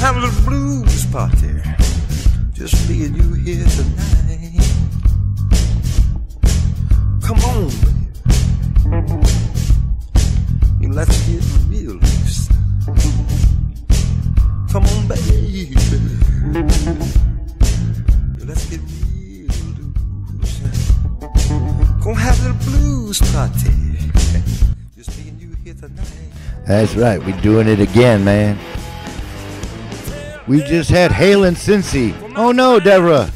have a little blues party. Just me and you here tonight. Come on, baby. Let's get real loose. Come on, baby. Let's get real loose. Gonna have a little blues party. Just me and you here tonight. That's right. We're doing it again, man. We just had Hale and Cincy. Oh no, Deborah.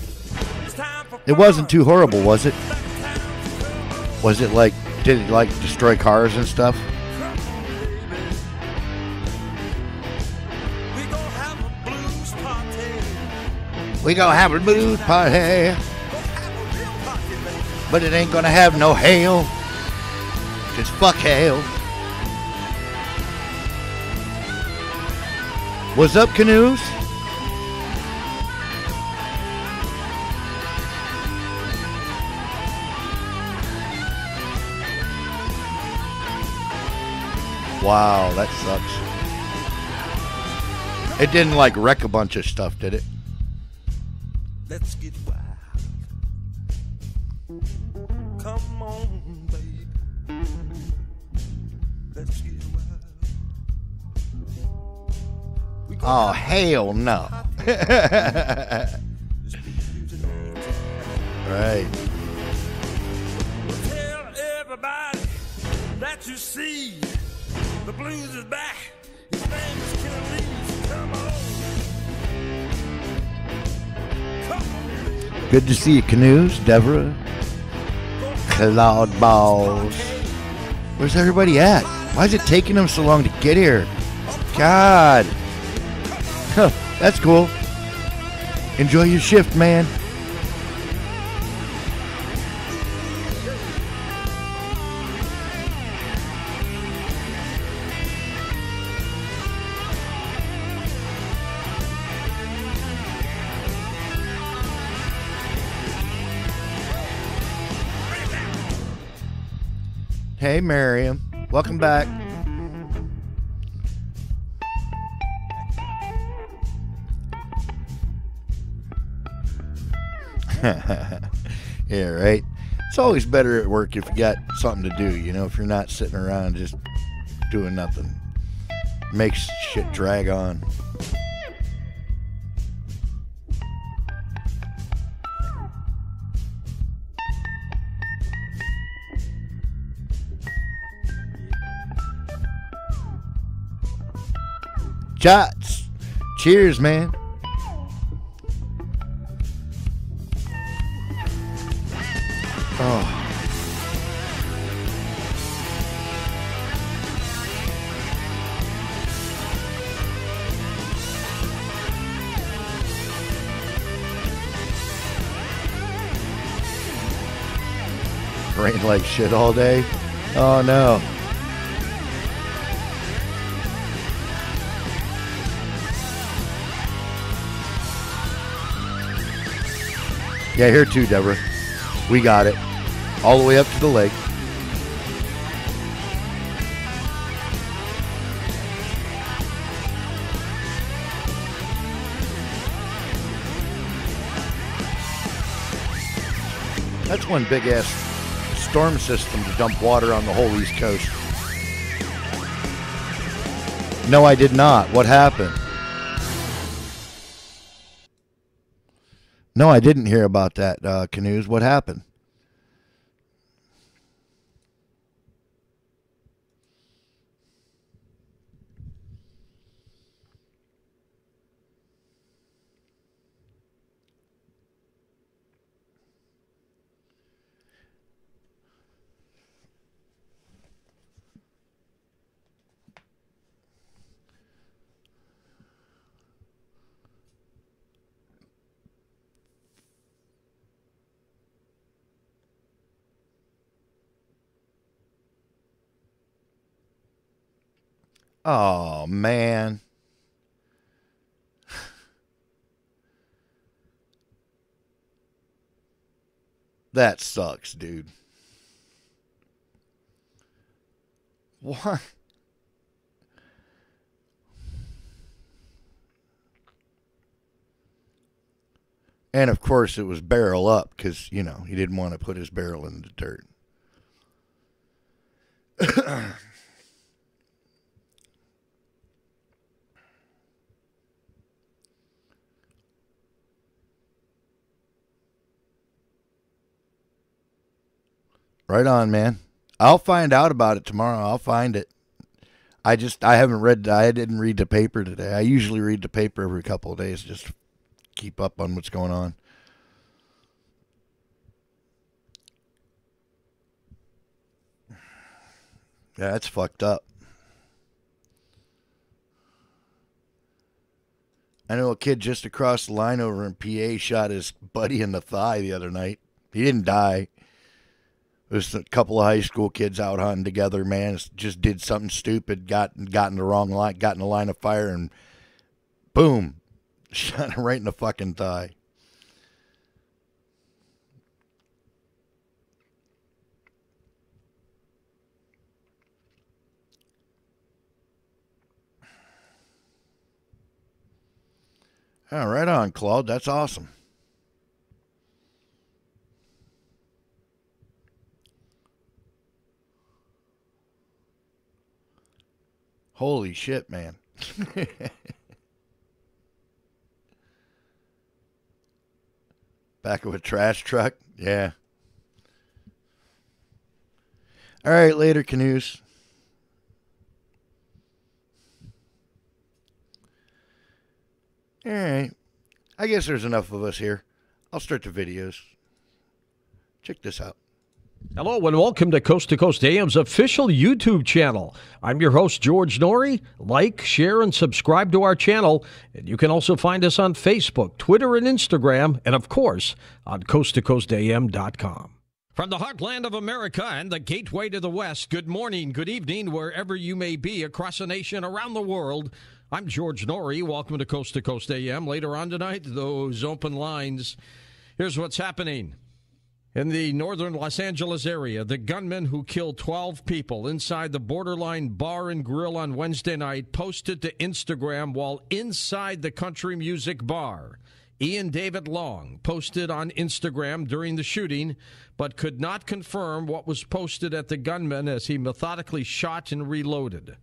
It wasn't too horrible, was it? Was it like, did it like destroy cars and stuff? We gonna have a blues party, but it ain't gonna have no hail. Just fuck hail. What's up, Canoes? Wow, that sucks. It didn't like wreck a bunch of stuff, did it? Let's get wild. Come on, baby. Let's get wild. Oh, hell no. Right. Tell everybody that you see the blues is back. His name is Killer Lee. Come on. Good to see you, Canoes, Deborah, Cloud Balls. Where's everybody at? Why is it taking them so long to get here? God. Huh, that's cool. Enjoy your shift, man. Hey, Miriam. Welcome back. Yeah, right? It's always better at work if you got something to do, you know, if you're not sitting around just doing nothing. Makes shit drag on. Shots. Cheers, man. Oh. Rained like shit all day. Oh no. Yeah, here too, Deborah. We got it. All the way up to the lake. That's one big ass storm system to dump water on the whole East Coast. No, I did not. What happened? No, I didn't hear about that, Canoes. What happened? Oh, man. That sucks, dude. What? And, of course, it was barrel up because, he didn't want to put his barrel in the dirt. Right on, man. I'll find out about it tomorrow. I'll find it. I didn't read the paper today. I usually read the paper every couple of days just to keep up on what's going on. Yeah, that's fucked up. I know a kid just across the line over in PA shot his buddy in the thigh the other night. He didn't die. It was a couple of high school kids out hunting together, man. Just did something stupid, got in the wrong line, got in the line of fire, and boom, shot him right in the fucking thigh. Oh, right on, Claude. That's awesome. Holy shit, man. Back of a trash truck? Yeah. All right, later, canoes. All right. I guess there's enough of us here. I'll start the videos. Check this out. Hello and welcome to Coast AM's official YouTube channel. I'm your host, George Noory. Like, share, and subscribe to our channel. And you can also find us on Facebook, Twitter, and Instagram, and of course, on coasttocoastam.com. From the heartland of America and the gateway to the West, good morning, good evening, wherever you may be across the nation, around the world. I'm George Noory. Welcome to Coast AM. Later on tonight, those open lines. Here's what's happening. In the northern Los Angeles area, the gunman who killed 12 people inside the Borderline Bar and Grill on Wednesday night posted to Instagram while inside the country music bar. Ian David Long posted on Instagram during the shooting, but could not confirm what was posted at the gunman as he methodically shot and reloaded.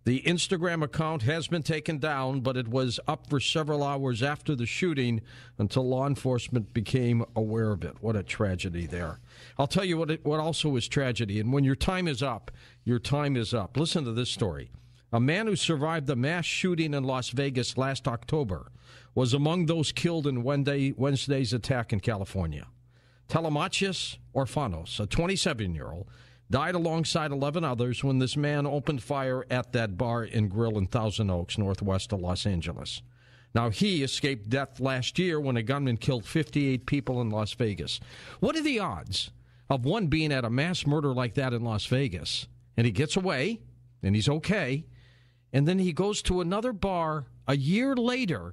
The Instagram account has been taken down, but it was up for several hours after the shooting until law enforcement became aware of it. What a tragedy there. I'll tell you what also is tragedy, and when your time is up, your time is up. Listen to this story. A man who survived the mass shooting in Las Vegas last October was among those killed in Wednesday's attack in California. Telemachus Orfanos, a 27-year-old, died alongside 11 others when this man opened fire at that bar and grill in Thousand Oaks, northwest of Los Angeles. Now, he escaped death last year when a gunman killed 58 people in Las Vegas. What are the odds of one being at a mass murder like that in Las Vegas, and he gets away, and he's okay, and then he goes to another bar a year later,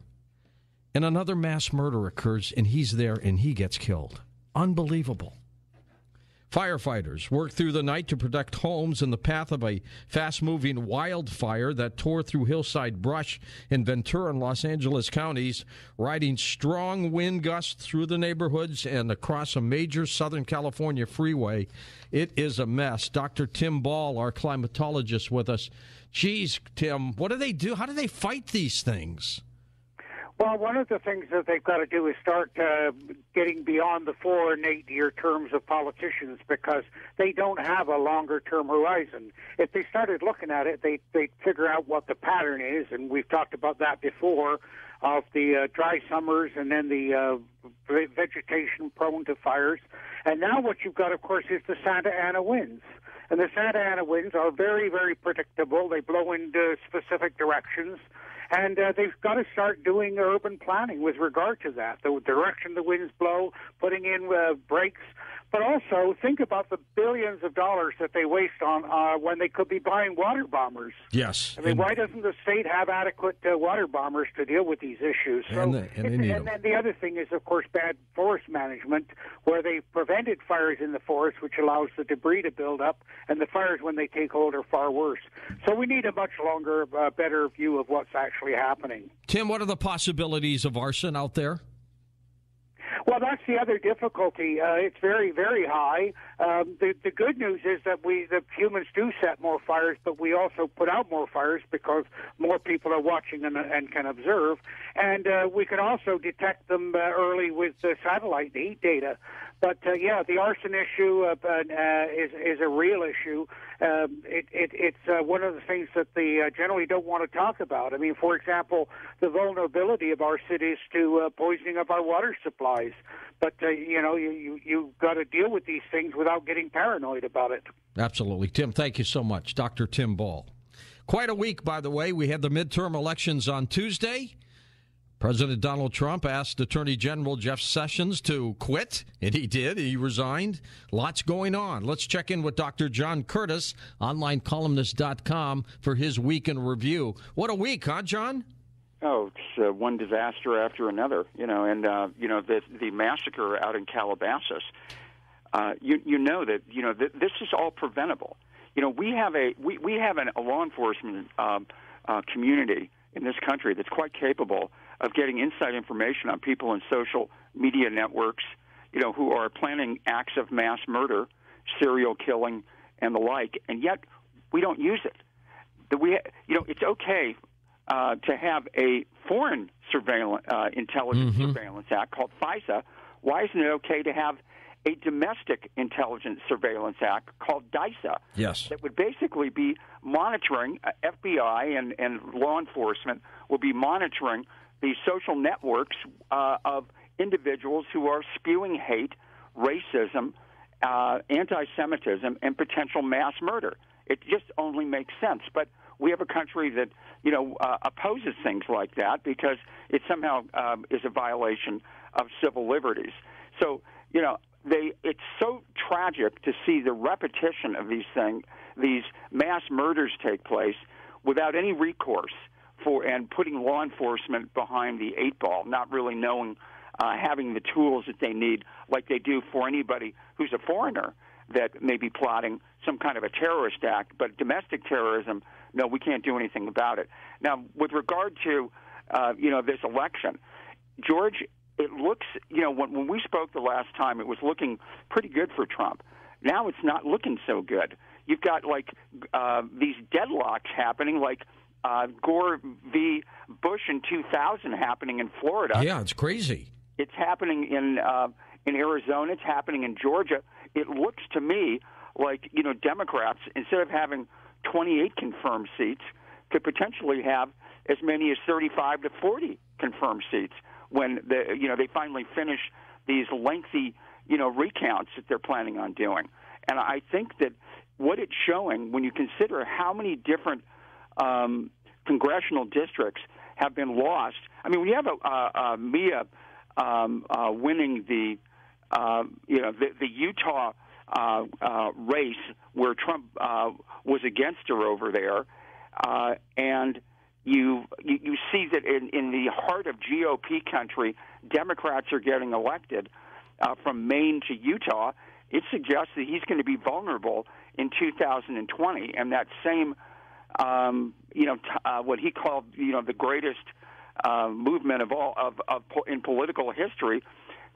and another mass murder occurs, and he's there, and he gets killed? Unbelievable. Firefighters worked through the night to protect homes in the path of a fast-moving wildfire that tore through hillside brush in Ventura and Los Angeles counties, riding strong wind gusts through the neighborhoods and across a major Southern California freeway. It is a mess. Dr. Tim Ball, our climatologist, with us. Geez, Tim, what do they do? How do they fight these things? Well, one of the things that they've got to do is start getting beyond the 4 and 8 year terms of politicians, because they don't have a longer term horizon. If they started looking at it, they'd figure out what the pattern is, and we've talked about that before, of the dry summers and then the vegetation prone to fires. And now what you've got, of course, is the Santa Ana winds. And the Santa Ana winds are very, very predictable. They blow in specific directions. And they've got to start doing urban planning with regard to that, the direction the winds blow, putting in brakes. But also think about the billions of dollars that they waste on when they could be buying water bombers. Yes. I mean, why doesn't the state have adequate water bombers to deal with these issues? And then the other thing is, of course, bad forest management, where they've prevented fires in the forest, which allows the debris to build up, and the fires, when they take hold, are far worse. So we need a much longer, better view of what's actually happening. Tim, what are the possibilities of arson out there? Well, that's the other difficulty. It's very, very high. The good news is that the humans do set more fires, but we also put out more fires because more people are watching and can observe. And we can also detect them early with the satellite heat data. But the arson issue is a real issue. It's one of the things that they generally don't want to talk about. I mean, for example, the vulnerability of our cities to poisoning of our water supplies. But you've got to deal with these things without getting paranoid about it. Absolutely, Tim. Thank you so much, Dr. Tim Ball. Quite a week, by the way. We had the midterm elections on Tuesday. President Donald Trump asked Attorney General Jeff Sessions to quit, and he did. He resigned. Lots going on. Let's check in with Dr. John Curtis, onlinecolumnist.com, for his week in review. What a week, huh, John? Oh, it's one disaster after another, the massacre out in Calabasas. This is all preventable. We have a law enforcement community in this country that's quite capable of getting inside information on people in social media networks, who are planning acts of mass murder, serial killing, and the like, and yet we don't use it. It's okay to have a foreign surveillance intelligence surveillance act called FISA. Why isn't it okay to have a domestic intelligence surveillance act called DISA? Yes. That would basically be monitoring, FBI and law enforcement will be monitoring the social networks of individuals who are spewing hate, racism, anti-Semitism, and potential mass murder. It just only makes sense. But we have a country that, opposes things like that because it somehow is a violation of civil liberties. So, it's so tragic to see the repetition of these things, these mass murders take place without any recourse and putting law enforcement behind the eight ball, not really knowing, having the tools that they need, like they do for anybody who's a foreigner that may be plotting some kind of a terrorist act. But domestic terrorism, no, we can't do anything about it. Now, with regard to, this election, George, it looks, when we spoke the last time, it was looking pretty good for Trump. Now it's not looking so good. You've got, these deadlocks happening, like Gore v. Bush in 2000 happening in Florida. Yeah, it's crazy. It's happening in Arizona. It's happening in Georgia. It looks to me like, Democrats, instead of having 28 confirmed seats, could potentially have as many as 35 to 40 confirmed seats when they finally finish these lengthy, recounts that they're planning on doing. And I think that what it's showing, when you consider how many different congressional districts have been lost. I mean, we have Mia winning the Utah race where Trump was against her over there, and you see that in the heart of GOP country, Democrats are getting elected from Maine to Utah. It suggests that he's going to be vulnerable in 2020, and that same, what he called, the greatest movement of all in political history,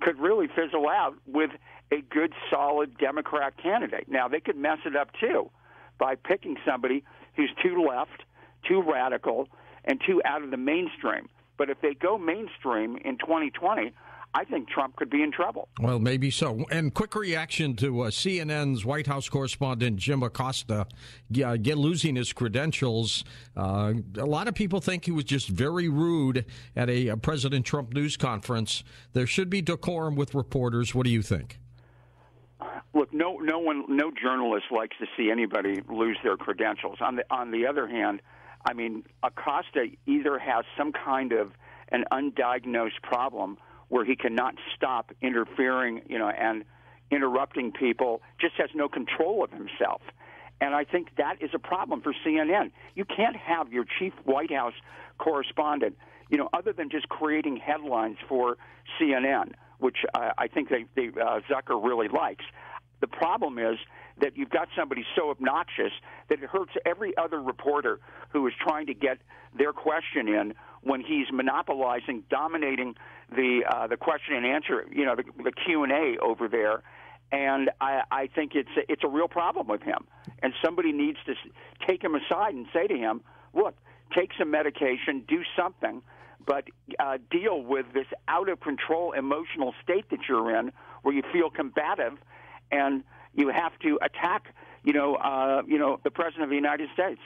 could really fizzle out with a good, solid Democrat candidate. Now, they could mess it up too by picking somebody who's too left, too radical, and too out of the mainstream. But if they go mainstream in 2020, I think Trump could be in trouble. Well, maybe so. And quick reaction to CNN's White House correspondent Jim Acosta losing his credentials. A lot of people think he was just very rude at a President Trump news conference. There should be decorum with reporters. What do you think? Look, no journalist likes to see anybody lose their credentials. On the other hand, I mean, Acosta either has some kind of an undiagnosed problem where he cannot stop interfering, and interrupting people, just has no control of himself. And I think that is a problem for CNN. You can't have your chief White House correspondent, other than just creating headlines for CNN, which I think Zucker really likes. The problem is that you've got somebody so obnoxious that it hurts every other reporter who is trying to get their question in when he's monopolizing, dominating the question and answer, the Q&A over there. And I think it's a real problem with him. And somebody needs to take him aside and say to him, look, take some medication, do something, but deal with this out-of-control emotional state that you're in where you feel combative and you have to attack, the President of the United States.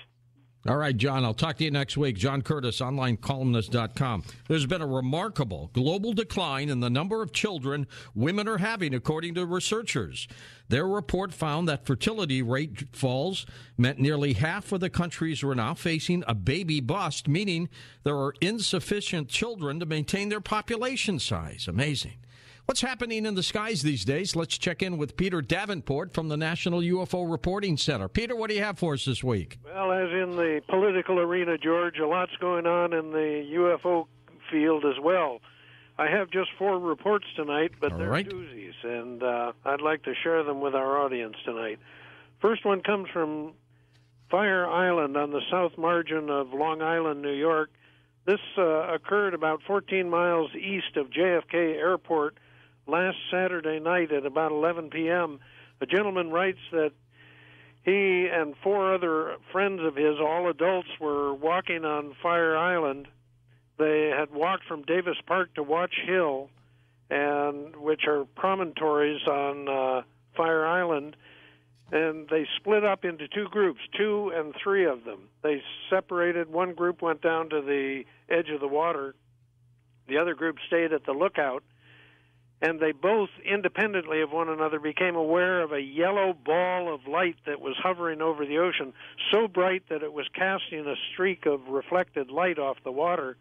All right, John, I'll talk to you next week. John Curtis, onlinecolumnist.com. There's been a remarkable global decline in the number of children women are having, according to researchers. Their report found that fertility rate falls meant nearly half of the countries were now facing a baby bust, meaning there are insufficient children to maintain their population size. Amazing. What's happening in the skies these days? Let's check in with Peter Davenport from the National UFO Reporting Center. Peter, what do you have for us this week? Well, as in the political arena, George, a lot's going on in the UFO field as well. I have just 4 reports tonight, but they're doozies, and I'd like to share them with our audience tonight. First one comes from Fire Island on the south margin of Long Island, New York. This occurred about 14 miles east of JFK Airport last Saturday night at about 11 p.m. A gentleman writes that he and 4 other friends of his, all adults, were walking on Fire Island. They had walked from Davis Park to Watch Hill, which are promontories on Fire Island, and they split up into 2 groups, 2 and 3 of them. They separated. One group went down to the edge of the water. The other group stayed at the lookout. And they both, independently of one another, became aware of a yellow ball of light that was hovering over the ocean, so bright that it was casting a streak of reflected light off the water.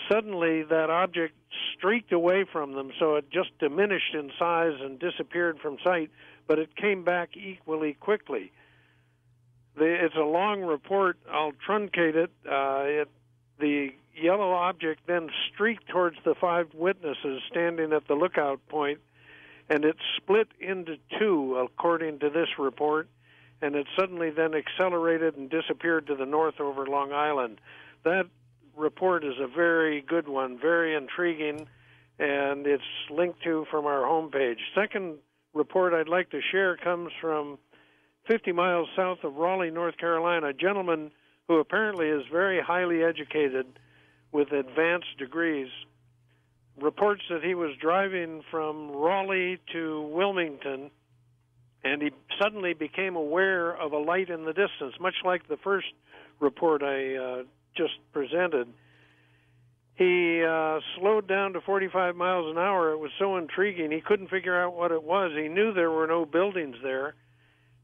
Suddenly, that object streaked away from them, so it just diminished in size and disappeared from sight, but it came back equally quickly. It's a long report. I'll truncate it. The yellow object then streaked towards the 5 witnesses standing at the lookout point, and it split into 2, according to this report, and it suddenly then accelerated and disappeared to the north over Long Island. That report is a very good one, very intriguing, and it's linked to from our homepage. Second report I'd like to share comes from 50 miles south of Raleigh, North Carolina. A gentleman who apparently is very highly educated with advanced degrees reports that he was driving from Raleigh to Wilmington, and he suddenly became aware of a light in the distance, much like the first report I just presented. He slowed down to 45 miles an hour. It was so intriguing. He couldn't figure out what it was. He knew there were no buildings there.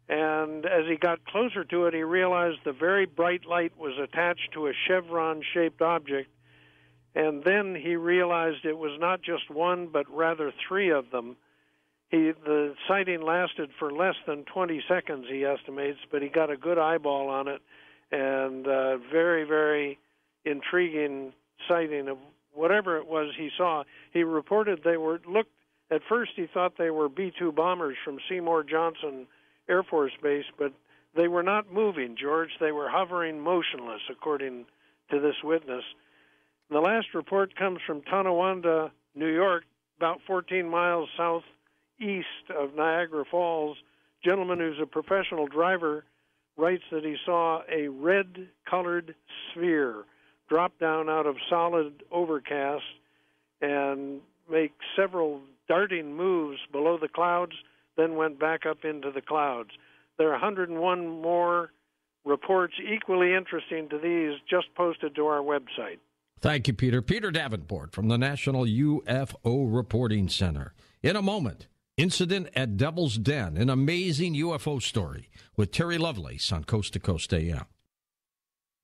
And as he got closer to it, he realized the very bright light was attached to a chevron-shaped object. And then he realized it was not just one, but rather 3 of them. The sighting lasted for less than 20 seconds, he estimates, but he got a good eyeball on it, and very, very intriguing sighting of whatever it was he saw. He reported at first he thought they were B-2 bombers from Seymour Johnson Air Force Base, but they were not moving, George. They were hovering motionless, according to this witness. The last report comes from Tonawanda, New York, about 14 miles southeast of Niagara Falls. A gentleman who's a professional driver writes that he saw a red-colored sphere drop down out of solid overcast and make several darting moves below the clouds, then went back up into the clouds. There are 101 more reports equally interesting to these just posted to our website. Thank you, Peter. Peter Davenport from the National UFO Reporting Center. In a moment, incident at Devil's Den, an amazing UFO story with Terry Lovelace on Coast to Coast AM.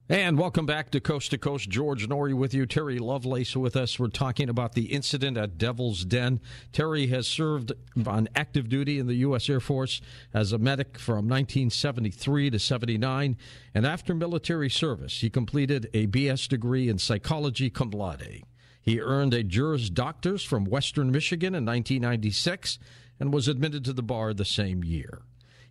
And welcome back to Coast. George Norrie with you. Terry Lovelace with us. We're talking about the incident at Devil's Den. Terry has served on active duty in the U.S. Air Force as a medic from 1973 to 79. And after military service, he completed a B.S. degree in psychology cum laude. He earned a Juris Doctor's from Western Michigan in 1996 and was admitted to the bar the same year.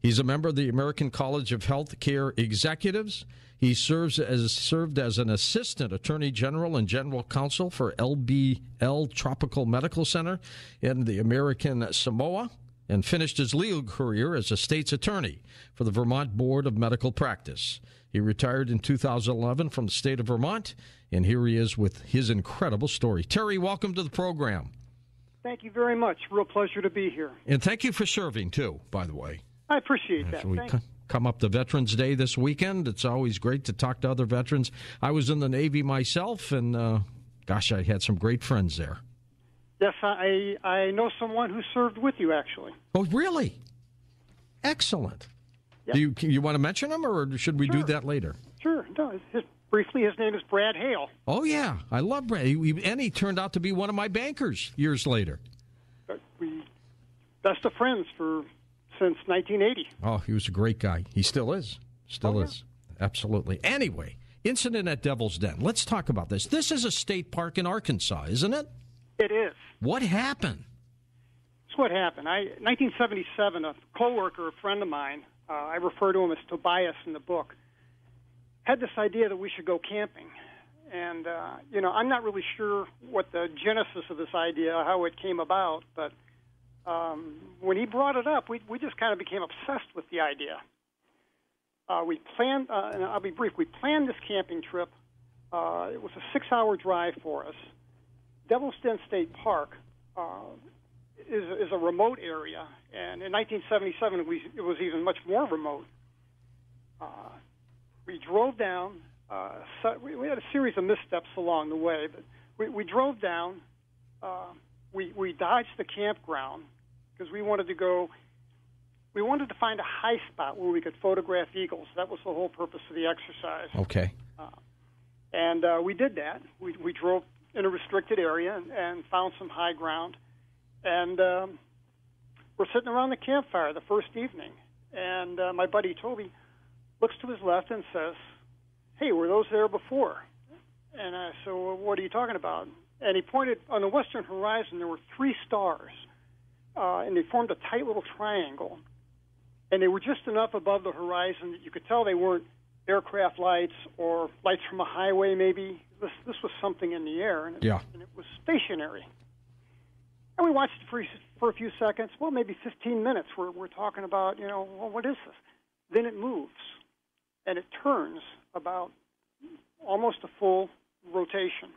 He's a member of the American College of Health Care Executives. He served as an assistant attorney general and general counsel for LBL Tropical Medical Center in the American Samoa, and finished his legal career as a state's attorney for the Vermont Board of Medical Practice. He retired in 2011 from the state of Vermont, and here he is with his incredible story. Terry, welcome to the program. Thank you very much. Real pleasure to be here. And thank you for serving, too, by the way. I appreciate that. As we come up to Veterans Day this weekend, it's always great to talk to other veterans. I was in the Navy myself, and gosh, I had some great friends there. Yes, I know someone who served with you, actually. Oh, really? Excellent. Yep. Do you want to mention him, or should we do that later? Sure. No, briefly, his name is Brad Hale. Oh, yeah. I love Brad. And he turned out to be one of my bankers years later. We best of friends since 1980. Oh, he was a great guy. He still is. Still is. Absolutely. Anyway, incident at Devil's Den. Let's talk about this. This is a state park in Arkansas, isn't it? It is. What happened? It's what happened. 1977, a coworker, a friend of mine, I refer to him as Tobias in the book, had this idea that we should go camping. And, I'm not really sure what the genesis of this idea, how it came about, but when he brought it up, we just kind of became obsessed with the idea. We planned, and I'll be brief, we planned this camping trip. It was a 6-hour drive for us. Devil's Den State Park is a remote area, and in 1977 it was even much more remote. We drove down. We had a series of missteps along the way, but we drove down. We dodged the campground because we wanted to find a high spot where we could photograph eagles. That was the whole purpose of the exercise. Okay. And we did that. We drove in a restricted area and found some high ground. And we're sitting around the campfire the first evening. And my buddy Toby looks to his left and says, "Hey, were those there before?" And I said, "Well, what are you talking about?" And he pointed on the western horizon. There were 3 stars, and they formed a tight little triangle. And they were just enough above the horizon that you could tell they weren't aircraft lights or lights from a highway, maybe. This was something in the air, and it was stationary. And we watched it for a few seconds, well, maybe 15 minutes. We're talking about, well, what is this? Then it moves, and it turns about almost a full rotation.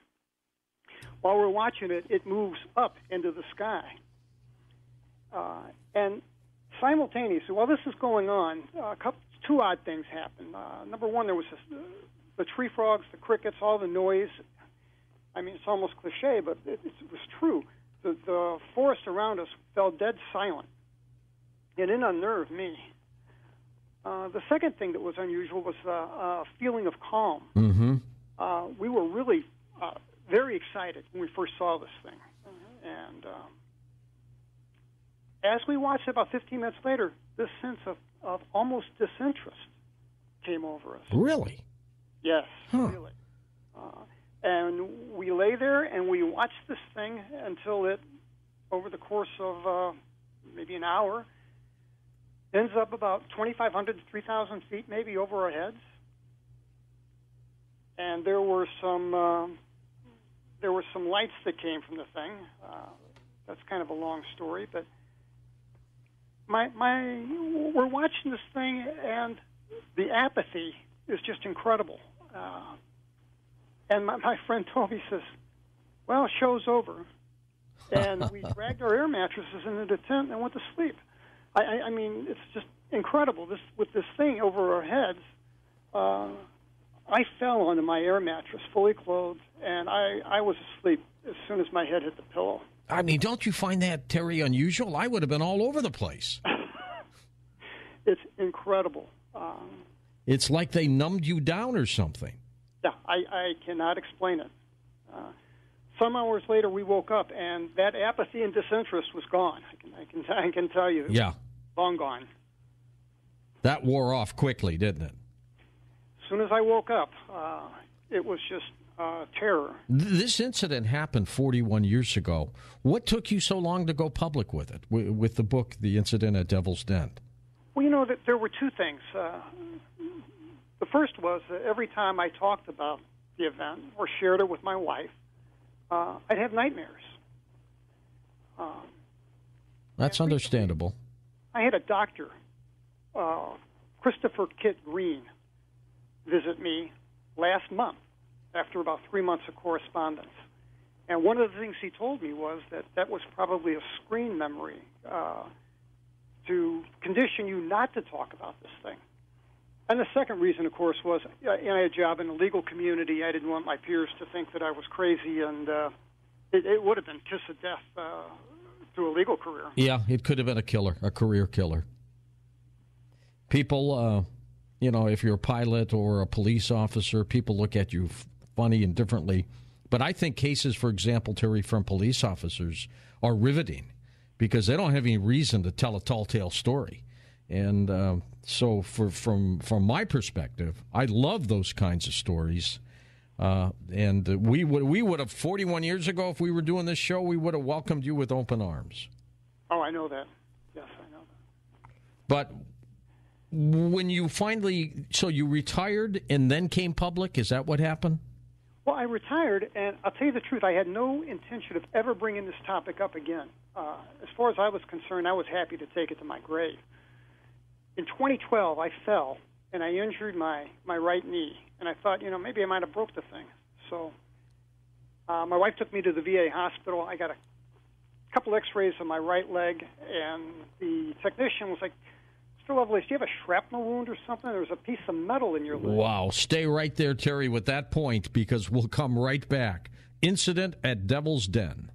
While we're watching it, it moves up into the sky. And simultaneously, while this is going on, two odd things happened. Number one, there was the tree frogs, the crickets, all the noise. I mean, it's almost cliche, but it was true. The forest around us fell dead silent, and it unnerved me. The second thing that was unusual was a feeling of calm. Mm-hmm. We were really very excited when we first saw this thing. And as we watched it, about 15 minutes later, this sense of almost disinterest came over us. Really? Yes, really. And we lay there and we watched this thing until it, over the course of maybe an hour, ends up about 2,500 to 3,000 feet maybe over our heads. And there were some lights that came from the thing. That's kind of a long story, but we're watching this thing, and the apathy is just incredible. And my friend Toby says, "Well, show's over," and we dragged our air mattresses into the tent and went to sleep. I mean, it's just incredible. With this thing over our heads, I fell onto my air mattress, fully clothed, and I was asleep as soon as my head hit the pillow. I mean, don't you find that, Terry, unusual? I would have been all over the place. It's incredible. It's like they numbed you down or something. Yeah, I cannot explain it. Some hours later, we woke up, and that apathy and disinterest was gone. I can tell you. Yeah. Long gone. That wore off quickly, didn't it? As soon as I woke up, it was just terror. This incident happened 41 years ago. What took you so long to go public with it, with the book, The Incident at Devil's Den? Well, there were two things. The first was that every time I talked about the event or shared it with my wife, I'd have nightmares. That's understandable. I had a doctor, Christopher Kit Green, visit me last month after about 3 months of correspondence. And one of the things he told me was that was probably a screen memory to condition you not to talk about this thing. And the second reason, of course, was I had a job in the legal community. I didn't want my peers to think that I was crazy, and it would have been kiss of death to a legal career. Yeah, it could have been a killer, a career killer. People, if you're a pilot or a police officer, people look at you funny and differently. But I think cases, for example, Terry, from police officers are riveting because they don't have any reason to tell a tall tale story. And so from my perspective, I love those kinds of stories. And we would have, 41 years ago, if we were doing this show, we would have welcomed you with open arms. Oh, I know that. Yes, I know that. But when you finally, so you retired and then came public, is that what happened? Well, I retired, and I'll tell you the truth, I had no intention of ever bringing this topic up again. As far as I was concerned, I was happy to take it to my grave. In 2012, I fell, and I injured my right knee, and I thought, maybe I might have broke the thing. So my wife took me to the VA hospital. I got a couple x-rays of my right leg, and the technician was like, Mr. Lovelace, do you have a shrapnel wound or something? There's a piece of metal in your leg. Wow. Stay right there, Terry, with that point, because we'll come right back. Incident at Devil's Den.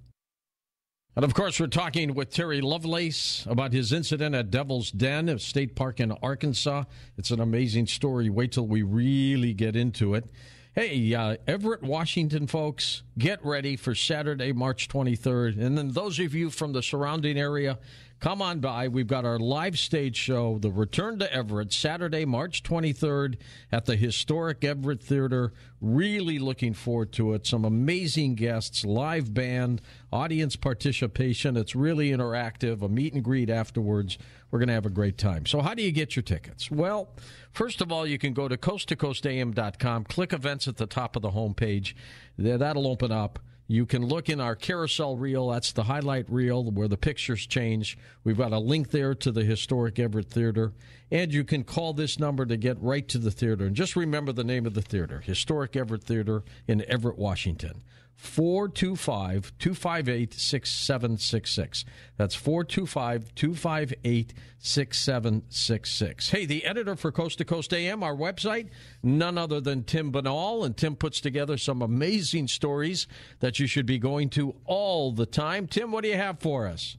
And, of course, we're talking with Terry Lovelace about his incident at Devil's Den, a state park in Arkansas. It's an amazing story. Wait till we really get into it. Hey, Everett, Washington, folks, get ready for Saturday, March 23rd. And then those of you from the surrounding area, come on by. We've got our live stage show, The Return to Everett, Saturday, March 23rd at the historic Everett Theater. Really looking forward to it. Some amazing guests, live band, audience participation. It's really interactive, a meet and greet afterwards. We're going to have a great time. So how do you get your tickets? Well, first of all, you can go to coasttocoastam.com, click events at the top of the homepage. That'll open up. You can look in our carousel reel. That's the highlight reel where the pictures change. We've got a link there to the historic Everett Theater. And you can call this number to get right to the theater. And just remember the name of the theater, Historic Everett Theater in Everett, Washington. 425-258-6766. That's 425-258-6766. Hey, the editor for Coast to Coast AM, our website, none other than Tim Banal, and Tim puts together some amazing stories that you should be going to all the time. Tim, what do you have for us?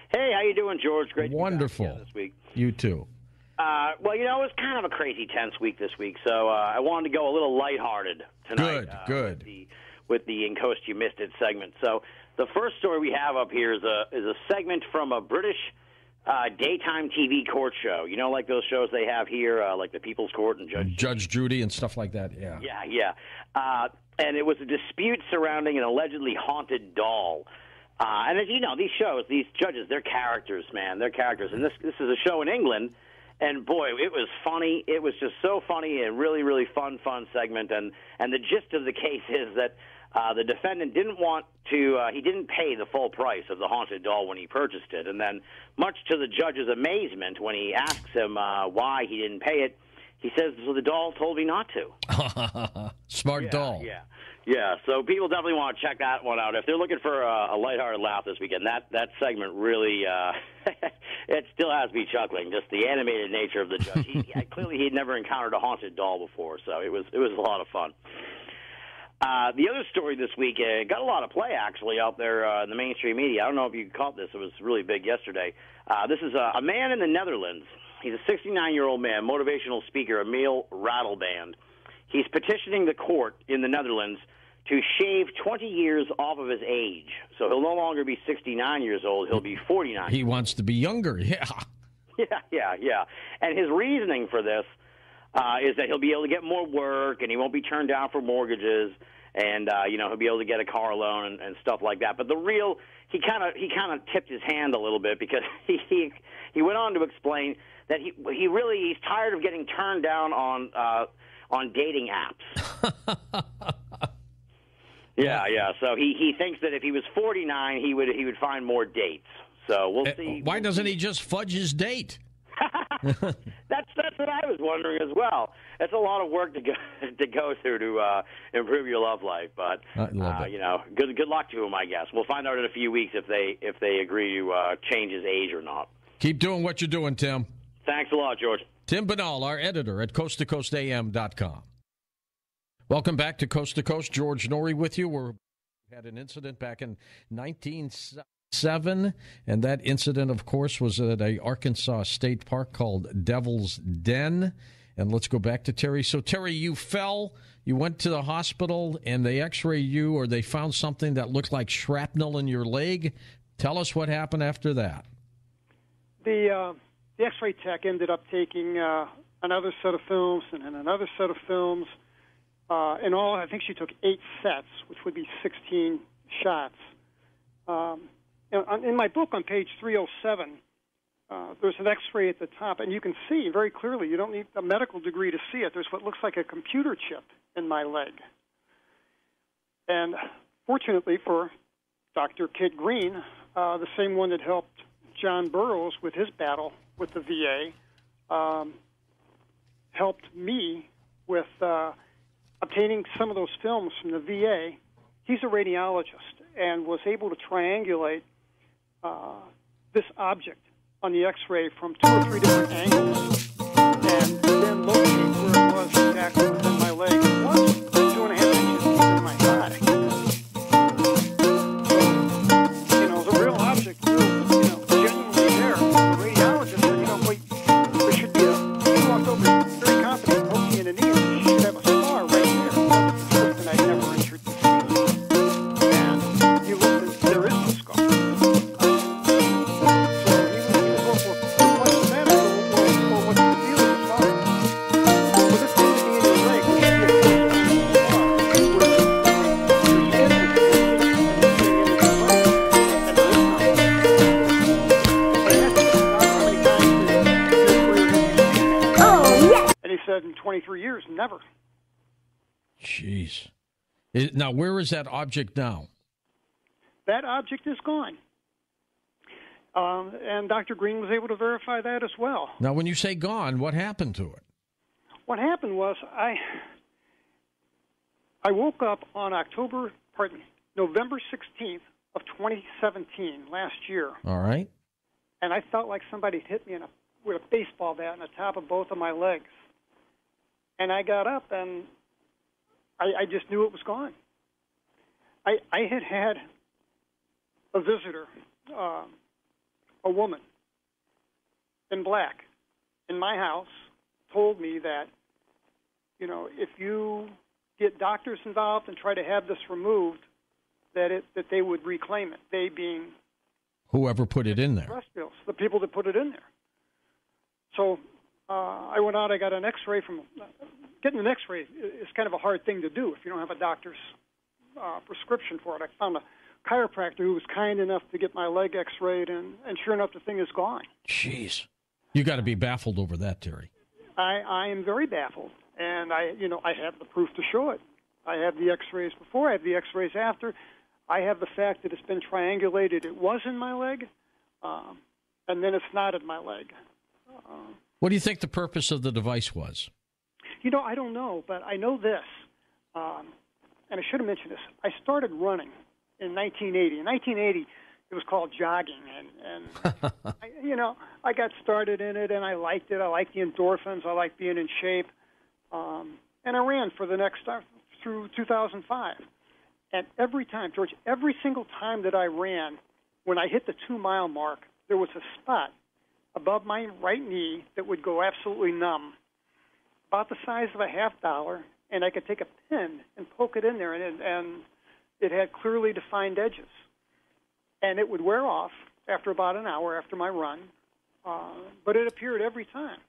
Hey, how you doing, George? Great Wonderful. to be back this week. You too. Well, it was kind of a crazy, tense week this week, so I wanted to go a little lighthearted tonight. Good. With the In Coast You Missed It segment. So the first story we have up here is a segment from a British daytime TV court show. Like those shows they have here, like the People's Court and Judge Judy and stuff like that, yeah. Yeah. And it was a dispute surrounding an allegedly haunted doll. And as you know, these shows, these judges, they're characters, man. They're characters. And this is a show in England. And, boy, it was funny. It was just so funny and really, really fun segment. And the gist of the case is that the defendant didn't want to he didn't pay the full price of the haunted doll when he purchased it. And then, much to the judge's amazement, when he asks him why he didn't pay it, he says, well, the doll told me not to. Smart doll. Yeah, so people definitely want to check that one out. If they're looking for a lighthearted laugh this weekend, that segment really, it still has me chuckling, just the animated nature of the judge. Clearly he'd never encountered a haunted doll before, so it was a lot of fun. The other story this week got a lot of play, actually, out there in the mainstream media. I don't know if you caught this. It was really big yesterday. This is a man in the Netherlands. He's a 69-year-old man, motivational speaker, Emil Ratelband. He's petitioning the court in the Netherlands to shave 20 years off of his age. So he'll no longer be 69 years old. He'll be 49. He wants to be younger, yeah. Yeah. And his reasoning for this is that he'll be able to get more work and he won't be turned down for mortgages. and he'll be able to get a car loan and stuff like that. But he kind of tipped his hand a little bit, because he went on to explain that he's tired of getting turned down on dating apps. Yeah. So he thinks that if he was 49, he would find more dates. So we'll see. Why doesn't he just fudge his date? That's what I was wondering as well. It's a lot of work to go through to improve your love life, but good luck to him, I guess. We'll find out in a few weeks if they agree to change his age or not. Keep doing what you're doing, Tim. Thanks a lot, George. Tim Binnall, our editor at coasttocoastam.com. Welcome back to Coast to Coast. George Noory with you. We had an incident back in 1977, and that incident, of course, was at a Arkansas state park called Devil's Den. And let's go back to Terry. So, Terry, you fell, you went to the hospital, and they x-rayed you, or they found something that looked like shrapnel in your leg. Tell us what happened after that. The x-ray tech ended up taking another set of films and then another set of films. In all, I think she took 8 sets, which would be 16 shots. In my book on page 307, there's an x-ray at the top, and you can see very clearly. You don't need a medical degree to see it. There's what looks like a computer chip in my leg. And fortunately for Dr. Kid Green, the same one that helped John Burroughs with his battle with the VA, helped me with obtaining some of those films from the VA. He's a radiologist and was able to triangulate this object on the x-ray from 2 or 3 different angles and then locate where it was exactly within my leg. It was 2.5 inches deep in my thigh. So, the real object, genuinely there. The radiologist said, wait, there should be he walked over very confident, poked me in the knee, and she should have a scar right there. And I never entered the scene. And he looked, and there is no scar. In 23 years, never. Jeez. Now, where is that object now? That object is gone. And Dr. Green was able to verify that as well. Now, when you say gone, what happened to it? What happened was I woke up on November 16th of 2017, last year. All right. And I felt like somebody had hit me with a baseball bat in the top of both of my legs. And I got up, and I just knew it was gone. I had a visitor, a woman in black, in my house, told me that, if you get doctors involved and try to have this removed, that they would reclaim it. They being whoever put it in there, terrestrials, the people that put it in there. So. I went out, I got an x-ray getting an x-ray is kind of a hard thing to do if you don't have a doctor's prescription for it. I found a chiropractor who was kind enough to get my leg x-rayed, and sure enough, the thing is gone. Jeez. You got to be baffled over that, Terry. I am very baffled, and I have the proof to show it. I have the x-rays before, I have the x-rays after. I have the fact that it's been triangulated. It was in my leg, and then it's not in my leg. What do you think the purpose of the device was? I don't know, but I know this, and I should have mentioned this. I started running in 1980. In 1980, it was called jogging, and I got started in it, and I liked it. I liked the endorphins. I liked being in shape, and I ran for the next through 2005. And every time, George, every single time that I ran, when I hit the 2-mile mark, there was a spot above my right knee that would go absolutely numb, about the size of a $50, and I could take a pin and poke it in there, and it had clearly defined edges. And it would wear off after about an hour after my run, but it appeared every time.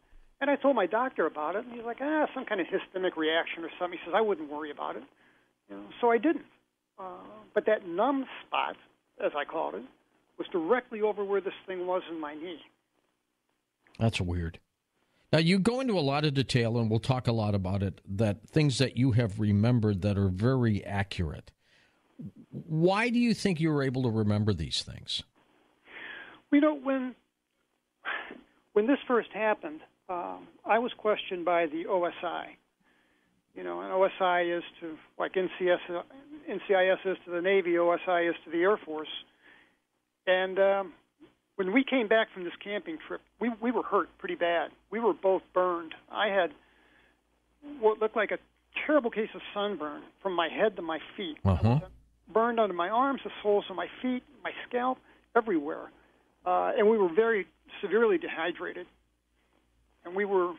And I told my doctor about it, and he's like, some kind of histamic reaction or something. He says, I wouldn't worry about it. So I didn't. But that numb spot, as I called it, was directly over where this thing was in my knee. That's weird. Now, you go into a lot of detail, and we'll talk a lot about it, that things that you have remembered that are very accurate. Why do you think you were able to remember these things? When this first happened, I was questioned by the OSI. And OSI is to, like NCIS is to the Navy, OSI is to the Air Force. And when we came back from this camping trip, we were hurt pretty bad. We were both burned. I had what looked like a terrible case of sunburn from my head to my feet. Uh-huh. Burned under my arms, the soles of my feet, my scalp, everywhere. And we were very severely dehydrated. And we were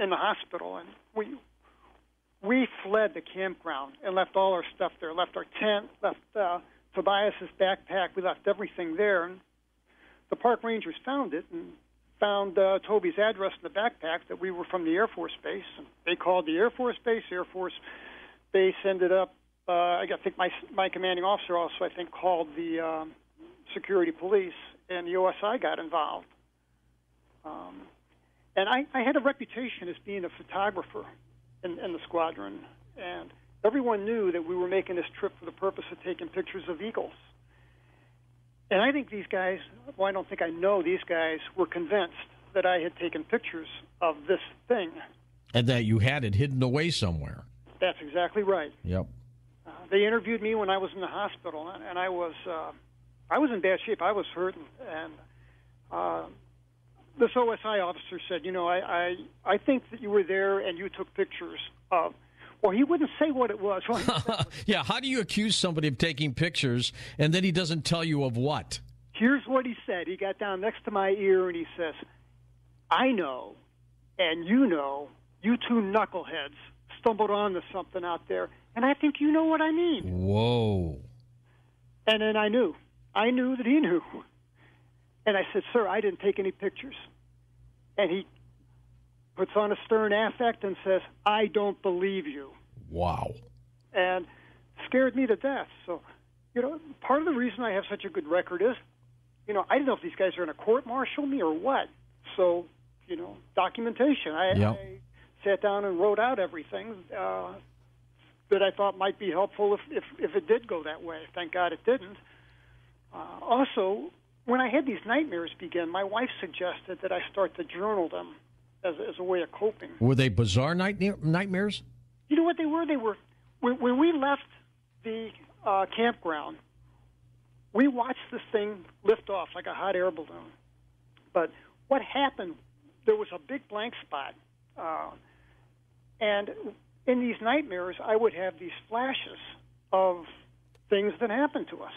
in the hospital, and we fled the campground and left all our stuff there, left our tent, left Tobias's backpack. We left everything there. And the park rangers found it and found Toby's address in the backpack that we were from the Air Force Base. And they called the Air Force Base. Air Force Base ended up, I think my commanding officer also, called the security police, and the OSI got involved. And I had a reputation as being a photographer in the squadron, and everyone knew that we were making this trip for the purpose of taking pictures of eagles. And I think these guys, well, I don't think I know these guys, were convinced that I had taken pictures of this thing. And that you had it hidden away somewhere. That's exactly right. Yep. They interviewed me when I was in the hospital, and I was in bad shape. I was hurt, and this OSI officer said, I think that you were there and you took pictures of. Well, he wouldn't say what it was. Yeah, how do you accuse somebody of taking pictures and then he doesn't tell you of what? Here's what he said. He got down next to my ear and he says, I know, and you two knuckleheads stumbled onto something out there, and I think you know what I mean. Whoa. And then I knew that he knew. And I said, sir, I didn't take any pictures. And he puts on a stern affect and says, I don't believe you. Wow. And scared me to death. So, part of the reason I have such a good record is, I didn't know if these guys are going to court-martial me or what. So, documentation. I sat down and wrote out everything that I thought might be helpful if it did go that way. Thank God it didn't. Also, when I had these nightmares begin, my wife suggested that I start to journal them as a way of coping. Were they bizarre nightmares? You know what they were? They were when we left the campground, we watched this thing lift off like a hot air balloon. But what happened, there was a big blank spot. And in these nightmares, I would have these flashes of things that happened to us.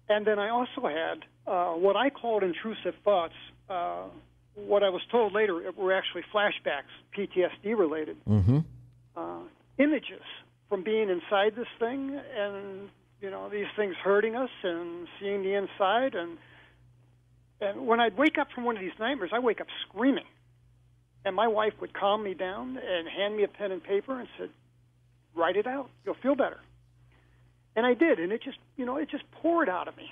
And then I also had what I called intrusive thoughts. What I was told later were actually flashbacks, PTSD related. Mm-hmm. Images from being inside this thing and, these things hurting us and seeing the inside. And when I'd wake up from one of these nightmares, I'd wake up screaming. And my wife would calm me down and hand me a pen and paper and said, write it out. You'll feel better. And I did, and it just poured out of me.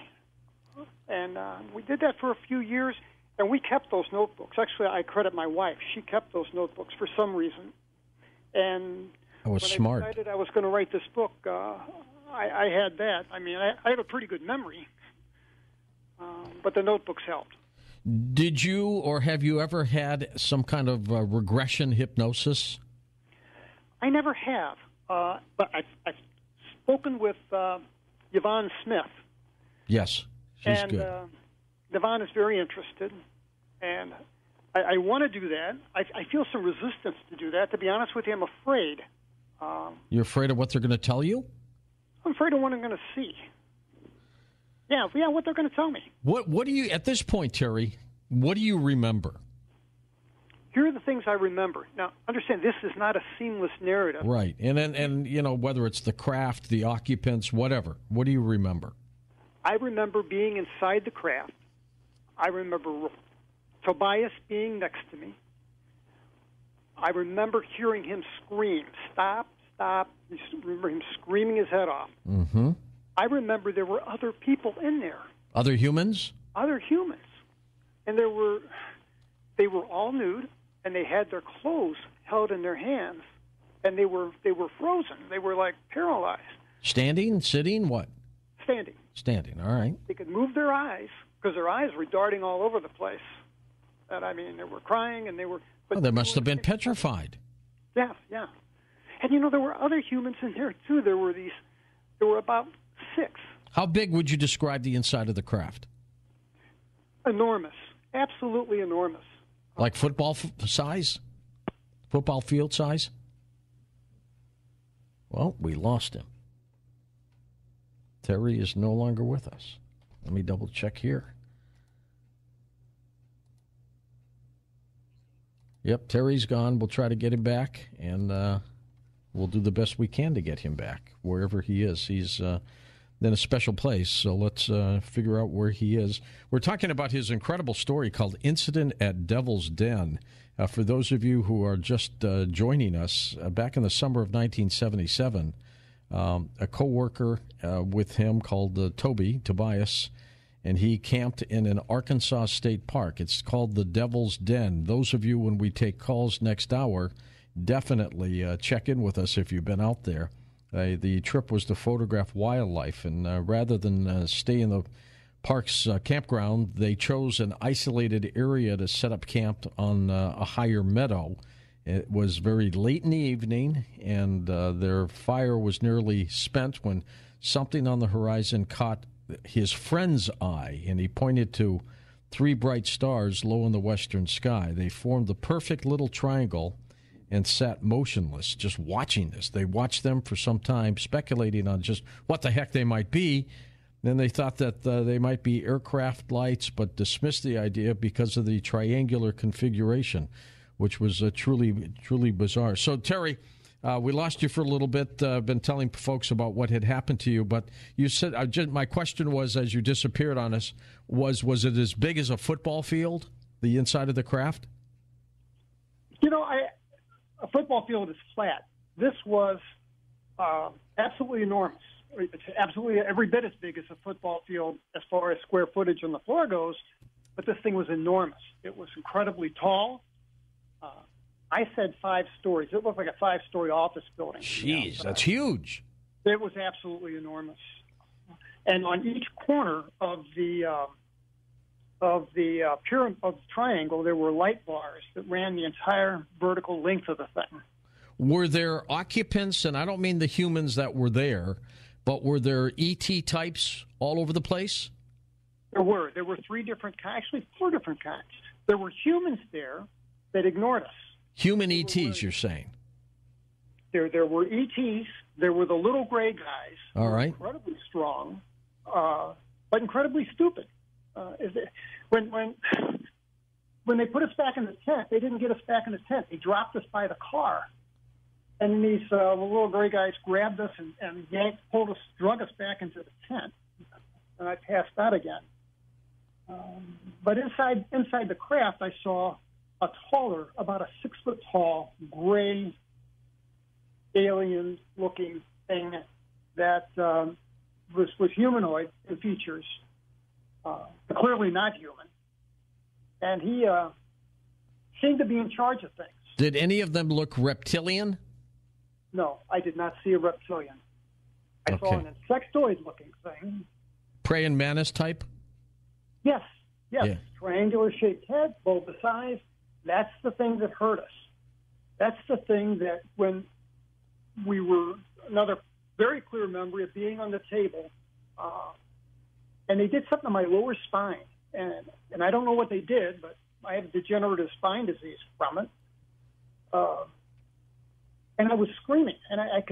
And we did that for a few years, and we kept those notebooks. Actually, I credit my wife. She kept those notebooks for some reason. And I was when smart. I decided I was going to write this book, I had that. I mean, I have a pretty good memory, but the notebooks helped. Did you or have you ever had some kind of regression hypnosis? I never have, but I've spoken with Yvonne Smith. Yes, she's good. And Yvonne is very interested, and I want to do that. I feel some resistance to do that. To be honest with you, I'm afraid. You're afraid of what they're going to tell you? I'm afraid of what I'm going to see. Yeah, what they're going to tell me. What do you, at this point, Terry, what do you remember? Here are the things I remember. Now, understand, this is not a seamless narrative. Right. And whether it's the craft, the occupants, whatever, what do you remember? I remember being inside the craft. I remember Tobias being next to me. I remember hearing him scream, stop, stop. I remember him screaming his head off. Mm-hmm. I remember there were other people in there. Other humans? Other humans. And they were all nude, and they had their clothes held in their hands, and they were frozen. They were like paralyzed. Standing, sitting, what? Standing. Standing, all right. They could move their eyes because their eyes were darting all over the place. And I mean, they were crying, and they were. But they must have been petrified. Yeah, yeah. And there were other humans in there too. There were about 6. How big would you describe the inside of the craft? Enormous, absolutely enormous. Like football size? Football field size? Well, we lost him. Terry is no longer with us. Let me double check here. Yep, Terry's gone. We'll try to get him back, and we'll do the best we can to get him back wherever he is. He's in a special place, so let's figure out where he is. We're talking about his incredible story called Incident at Devil's Den. For those of you who are just joining us, back in the summer of 1977, a co-worker with him called Tobias, and he camped in an Arkansas state park. It's called the Devil's Den. Those of you, when we take calls next hour, definitely check in with us if you've been out there. The trip was to photograph wildlife, and rather than stay in the park's campground, they chose an isolated area to set up camp on a higher meadow. It was very late in the evening, and their fire was nearly spent when something on the horizon caught his friend's eye, and he pointed to 3 bright stars low in the western sky. They formed the perfect little triangle and sat motionless, just watching this. They watched them for some time, speculating on just what the heck they might be. Then they thought that they might be aircraft lights, but dismissed the idea because of the triangular configuration, which was truly, truly bizarre. So, Terry, we lost you for a little bit. Been telling folks about what had happened to you, but you said my question was, as you disappeared on us, was it as big as a football field, the inside of the craft? A football field is flat. This was absolutely enormous. It's absolutely every bit as big as a football field as far as square footage on the floor goes, but this thing was enormous. It was incredibly tall. I said 5 stories. It looked like a 5-story office building. Jeez, that's huge. It was absolutely enormous. And on each corner of the pyramid of the triangle, there were light bars that ran the entire vertical length of the thing. Were there occupants, and I don't mean the humans that were there, but were there ET types all over the place? There were 3 different kinds, actually 4 different kinds. There were humans there that ignored us. Human ETs, you're saying? There were ETs. There were the little gray guys. All right. Incredibly strong, but incredibly stupid. When they put us back in the tent, they didn't get us back in the tent. They dropped us by the car. And these little gray guys grabbed us and pulled us, drug us back into the tent. And I passed out again. But inside the craft, I saw a taller, about a 6-foot-tall, gray, alien-looking thing that was humanoid in features, but clearly not human. And he seemed to be in charge of things. Did any of them look reptilian? No, I did not see a reptilian. I saw an insectoid-looking thing. Praying mantis type? Yes. Yeah. Triangular-shaped head, bulbous eyes. That's the thing that hurt us. That's the thing that when we were, another very clear memory of being on the table, and they did something to my lower spine. And I don't know what they did, but I had degenerative spine disease from it. And I was screaming. And I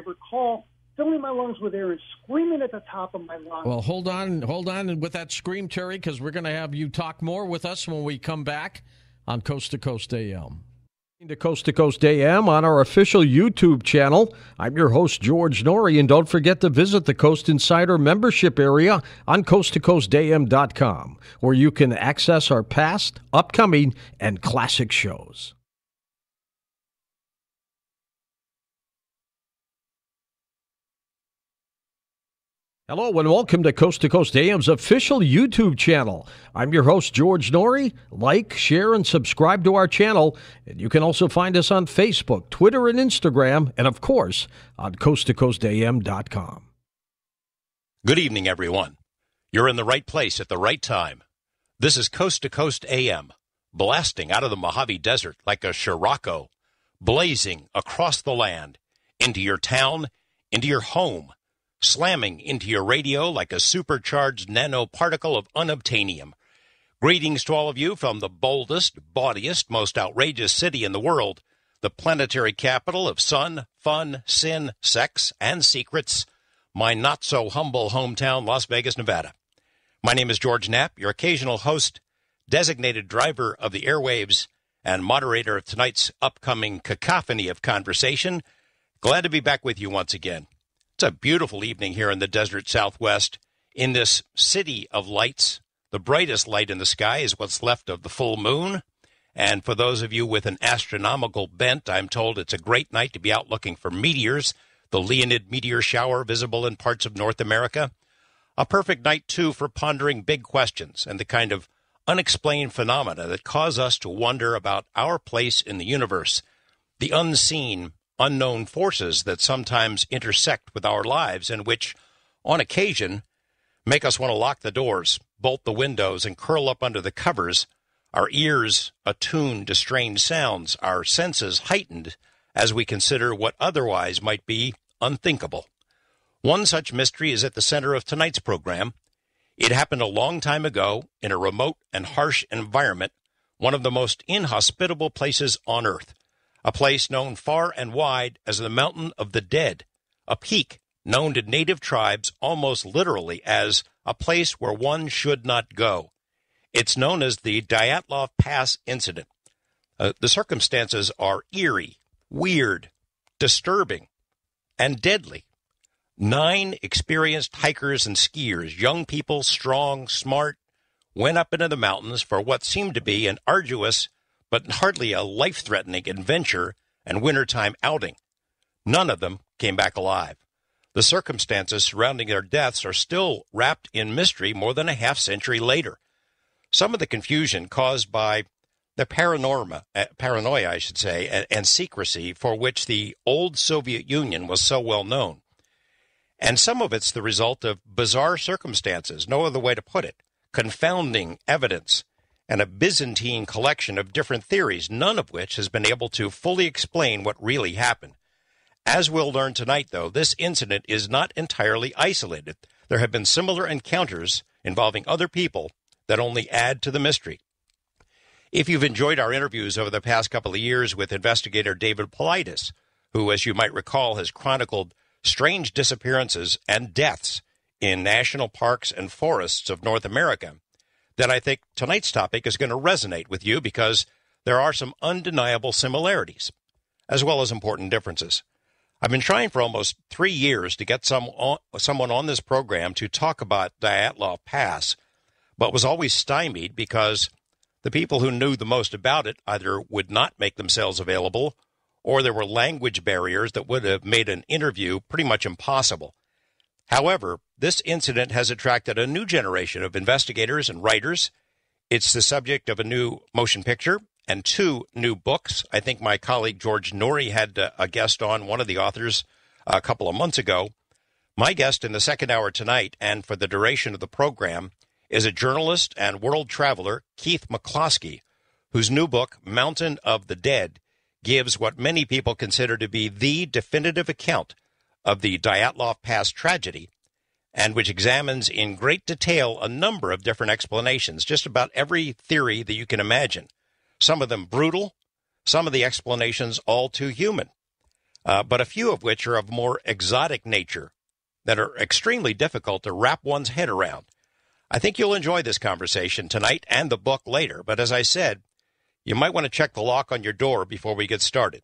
recall filling my lungs with air and screaming at the top of my lungs. Well, hold on with that scream, Terry, because we're going to have you talk more with us when we come back on Coast to Coast AM. To Coast AM on our official YouTube channel. I'm your host, George Norrie, and don't forget to visit the Coast Insider membership area on coasttocoastam.com, where you can access our past, upcoming, and classic shows. Hello and welcome to Coast AM's official YouTube channel. I'm your host, George Norrie. Like, share, and subscribe to our channel. And you can also find us on Facebook, Twitter, and Instagram, and of course, on coasttocoastam.com. Good evening, everyone. You're in the right place at the right time. This is Coast to Coast AM, blasting out of the Mojave Desert like a Scirocco, blazing across the land, into your town, into your home, slamming into your radio like a supercharged nanoparticle of unobtainium. Greetings to all of you from the boldest, bawdiest, most outrageous city in the world, the planetary capital of sun, fun, sin, sex, and secrets, my not-so-humble hometown, Las Vegas, Nevada. My name is George Knapp, your occasional host, designated driver of the airwaves, and moderator of tonight's upcoming cacophony of conversation. Glad to be back with you once again. It's a beautiful evening here in the desert Southwest, in this city of lights. The brightest light in the sky is what's left of the full moon. And for those of you with an astronomical bent, I'm told it's a great night to be out looking for meteors, the Leonid meteor shower visible in parts of North America. A perfect night, too, for pondering big questions and the kind of unexplained phenomena that cause us to wonder about our place in the universe, the unseen, unknown forces that sometimes intersect with our lives and which, on occasion, make us want to lock the doors, bolt the windows, and curl up under the covers, our ears attuned to strange sounds, our senses heightened as we consider what otherwise might be unthinkable. One such mystery is at the center of tonight's program. It happened a long time ago in a remote and harsh environment, one of the most inhospitable places on Earth. A place known far and wide as the Mountain of the Dead, a peak known to native tribes almost literally as a place where one should not go. It's known as the Dyatlov Pass Incident. The circumstances are eerie, weird, disturbing, and deadly. 9 experienced hikers and skiers, young people, strong, smart, went up into the mountains for what seemed to be an arduous but hardly a life-threatening adventure and wintertime outing. None of them came back alive. The circumstances surrounding their deaths are still wrapped in mystery more than a half-century later. Some of the confusion caused by the paranoia, and secrecy for which the old Soviet Union was so well known. And some of it's the result of bizarre circumstances, no other way to put it, confounding evidence, and a Byzantine collection of different theories, none of which has been able to fully explain what really happened. As we'll learn tonight, though, this incident is not entirely isolated. There have been similar encounters involving other people that only add to the mystery. If you've enjoyed our interviews over the past couple of years with investigator David Paulides, who, as you might recall, has chronicled strange disappearances and deaths in national parks and forests of North America, then I think tonight's topic is going to resonate with you because there are some undeniable similarities, as well as important differences. I've been trying for almost 3 years to get someone on this program to talk about Dyatlov Pass, but was always stymied because the people who knew the most about it either would not make themselves available, or there were language barriers that would have made an interview pretty much impossible. However, this incident has attracted a new generation of investigators and writers. It's the subject of a new motion picture and 2 new books. I think my colleague George Norrie had a guest on, one of the authors, a couple of months ago. My guest in the second hour tonight and for the duration of the program is a journalist and world traveler, Keith McCloskey, whose new book, Mountain of the Dead, gives what many people consider to be the definitive account of the Dyatlov Pass tragedy, and which examines in great detail a number of different explanations, just about every theory that you can imagine. Some of them brutal, some of the explanations all too human, but a few of which are of more exotic nature that are extremely difficult to wrap one's head around. I think you'll enjoy this conversation tonight and the book later, but as I said, you might want to check the lock on your door before we get started.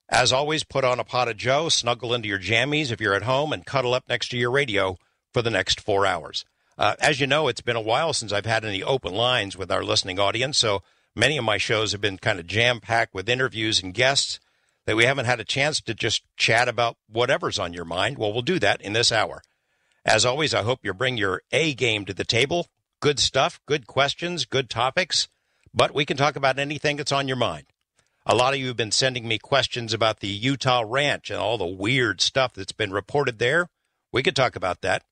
As always, put on a pot of joe, snuggle into your jammies if you're at home, and cuddle up next to your radio for the next 4 hours. As you know, it's been a while since I've had any open lines with our listening audience, so many of my shows have been kind of jam-packed with interviews and guests that we haven't had a chance to just chat about whatever's on your mind. Well, we'll do that in this hour. As always, I hope you bring your A game to the table. Good stuff, good questions, good topics, but we can talk about anything that's on your mind. A lot of you have been sending me questions about the Utah Ranch and all the weird stuff that's been reported there. We could talk about that.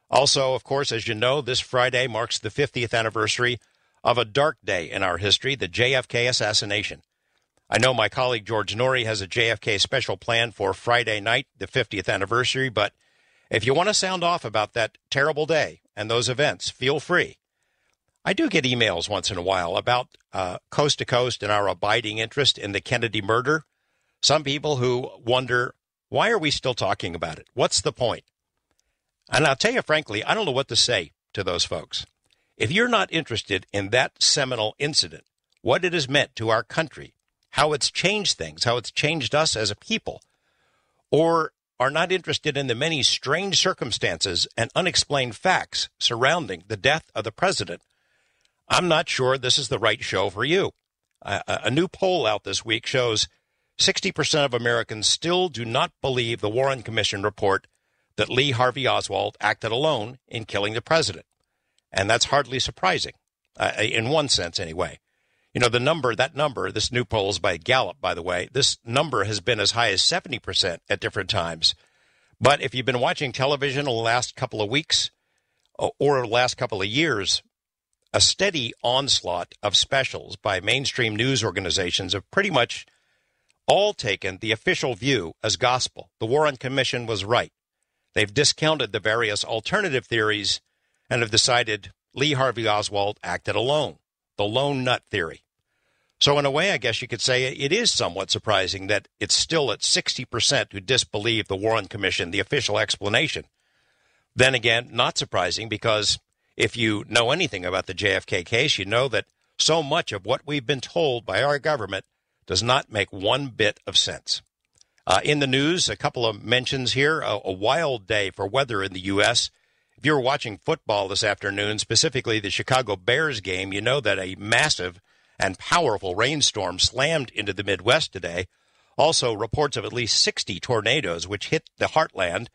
Also, of course, as you know, this Friday marks the 50th anniversary of a dark day in our history, the JFK assassination. I know my colleague George Norrie has a JFK special plan for Friday night, the 50th anniversary, but if you want to sound off about that terrible day and those events, feel free. I do get emails once in a while about Coast to Coast and our abiding interest in the Kennedy murder. Some people who wonder, why are we still talking about it? What's the point? And I'll tell you frankly, I don't know what to say to those folks. If you're not interested in that seminal incident, what it has meant to our country, how it's changed things, how it's changed us as a people, or are not interested in the many strange circumstances and unexplained facts surrounding the death of the president, I'm not sure this is the right show for you. A new poll out this week shows 60% of Americans still do not believe the Warren Commission report that Lee Harvey Oswald acted alone in killing the president. And that's hardly surprising, in one sense anyway. You know, that number, this new poll is by Gallup, by the way, this number has been as high as 70% at different times. But if you've been watching television in the last couple of weeks or the last couple of years, a steady onslaught of specials by mainstream news organizations have pretty much all taken the official view as gospel. The Warren Commission was right. They've discounted the various alternative theories and have decided Lee Harvey Oswald acted alone, the lone nut theory. So in a way, I guess you could say it is somewhat surprising that it's still at 60% who disbelieve the Warren Commission, the official explanation. Then again, not surprising, because if you know anything about the JFK case, you know that so much of what we've been told by our government does not make one bit of sense. In the news, a couple of mentions here, a wild day for weather in the U.S. If you were watching football this afternoon, specifically the Chicago Bears game, you know that a massive and powerful rainstorm slammed into the Midwest today. Also, reports of at least 60 tornadoes which hit the heartland.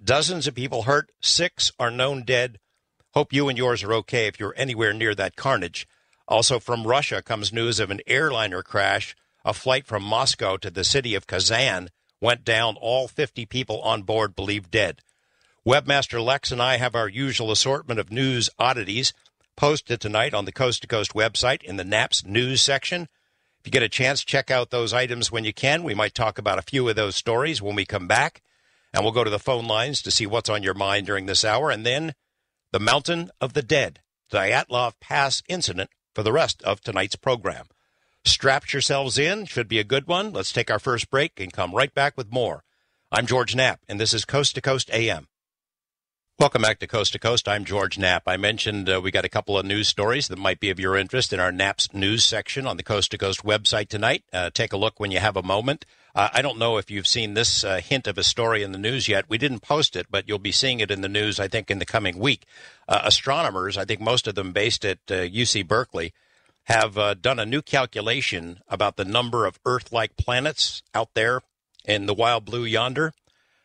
Dozens of people hurt, 6 are known dead. Hope you and yours are okay if you're anywhere near that carnage. Also from Russia comes news of an airliner crash. A flight from Moscow to the city of Kazan went down, all 50 people on board believed dead. Webmaster Lex and I have our usual assortment of news oddities posted tonight on the Coast to Coast website in the NAPS news section. If you get a chance, check out those items when you can. We might talk about a few of those stories when we come back, and we'll go to the phone lines to see what's on your mind during this hour. And then the Mountain of the Dead, the Dyatlov Pass incident for the rest of tonight's program. Strap yourselves in. Should be a good one. Let's take our first break and come right back with more. I'm George Knapp, and this is Coast to Coast AM. Welcome back to Coast. I'm George Knapp. I mentioned we got a couple of news stories that might be of your interest in our Knapp's news section on the Coast to Coast website tonight. Take a look when you have a moment. I don't know if you've seen this hint of a story in the news yet. We didn't post it, but you'll be seeing it in the news, I think, in the coming week. Astronomers, I think most of them based at UC Berkeley, have done a new calculation about the number of Earth-like planets out there in the wild blue yonder.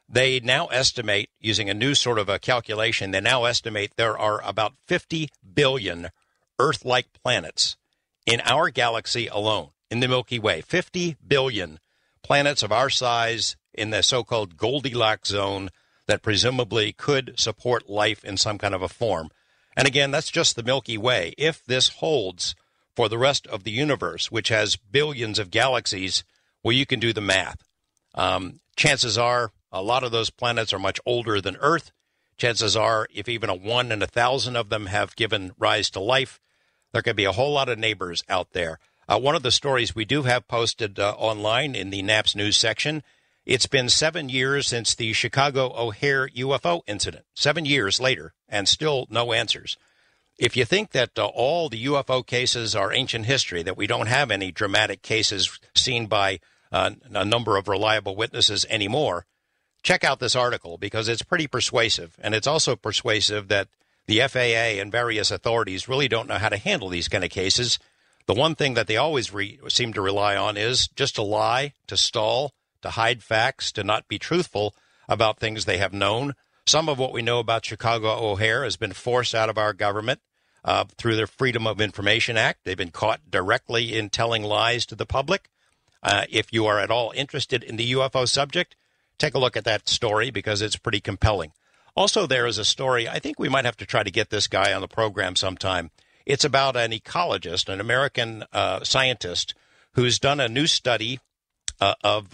They now estimate, using a new sort of a calculation, they now estimate there are about 50 billion Earth-like planets in our galaxy alone, in the Milky Way. 50 billion planets of our size in the so-called Goldilocks zone that presumably could support life in some kind of a form. And again, that's just the Milky Way. If this holds for the rest of the universe, which has billions of galaxies, well, you can do the math. Chances are a lot of those planets are much older than Earth. Chances are, if even a 1 in 1,000 of them have given rise to life, there could be a whole lot of neighbors out there. One of the stories we do have posted online in the NAPS news section, it's been 7 years since the Chicago O'Hare UFO incident. 7 years later, and still no answers. If you think that all the UFO cases are ancient history, that we don't have any dramatic cases seen by a number of reliable witnesses anymore, check out this article because it's pretty persuasive. And it's also persuasive that the FAA and various authorities really don't know how to handle these kind of cases. The one thing that they always seem to rely on is just to lie, to stall, to hide facts, to not be truthful about things they have known. Some of what we know about Chicago O'Hare has been forced out of our government through their Freedom of Information Act. They've been caught directly in telling lies to the public. If you are at all interested in the UFO subject, take a look at that story because it's pretty compelling. Also, there is a story, I think we might have to try to get this guy on the program sometime. It's about an ecologist, an American scientist, who's done a new study of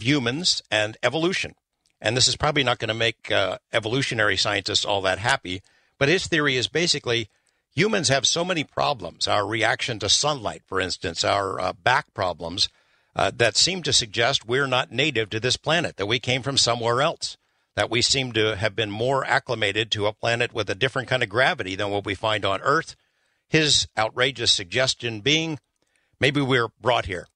humans and evolution. And this is probably not going to make evolutionary scientists all that happy, but his theory is basically humans have so many problems, our reaction to sunlight, for instance, our back problems, that seem to suggest we're not native to this planet, that we came from somewhere else, that we seem to have been more acclimated to a planet with a different kind of gravity than what we find on Earth. His outrageous suggestion being maybe we were brought here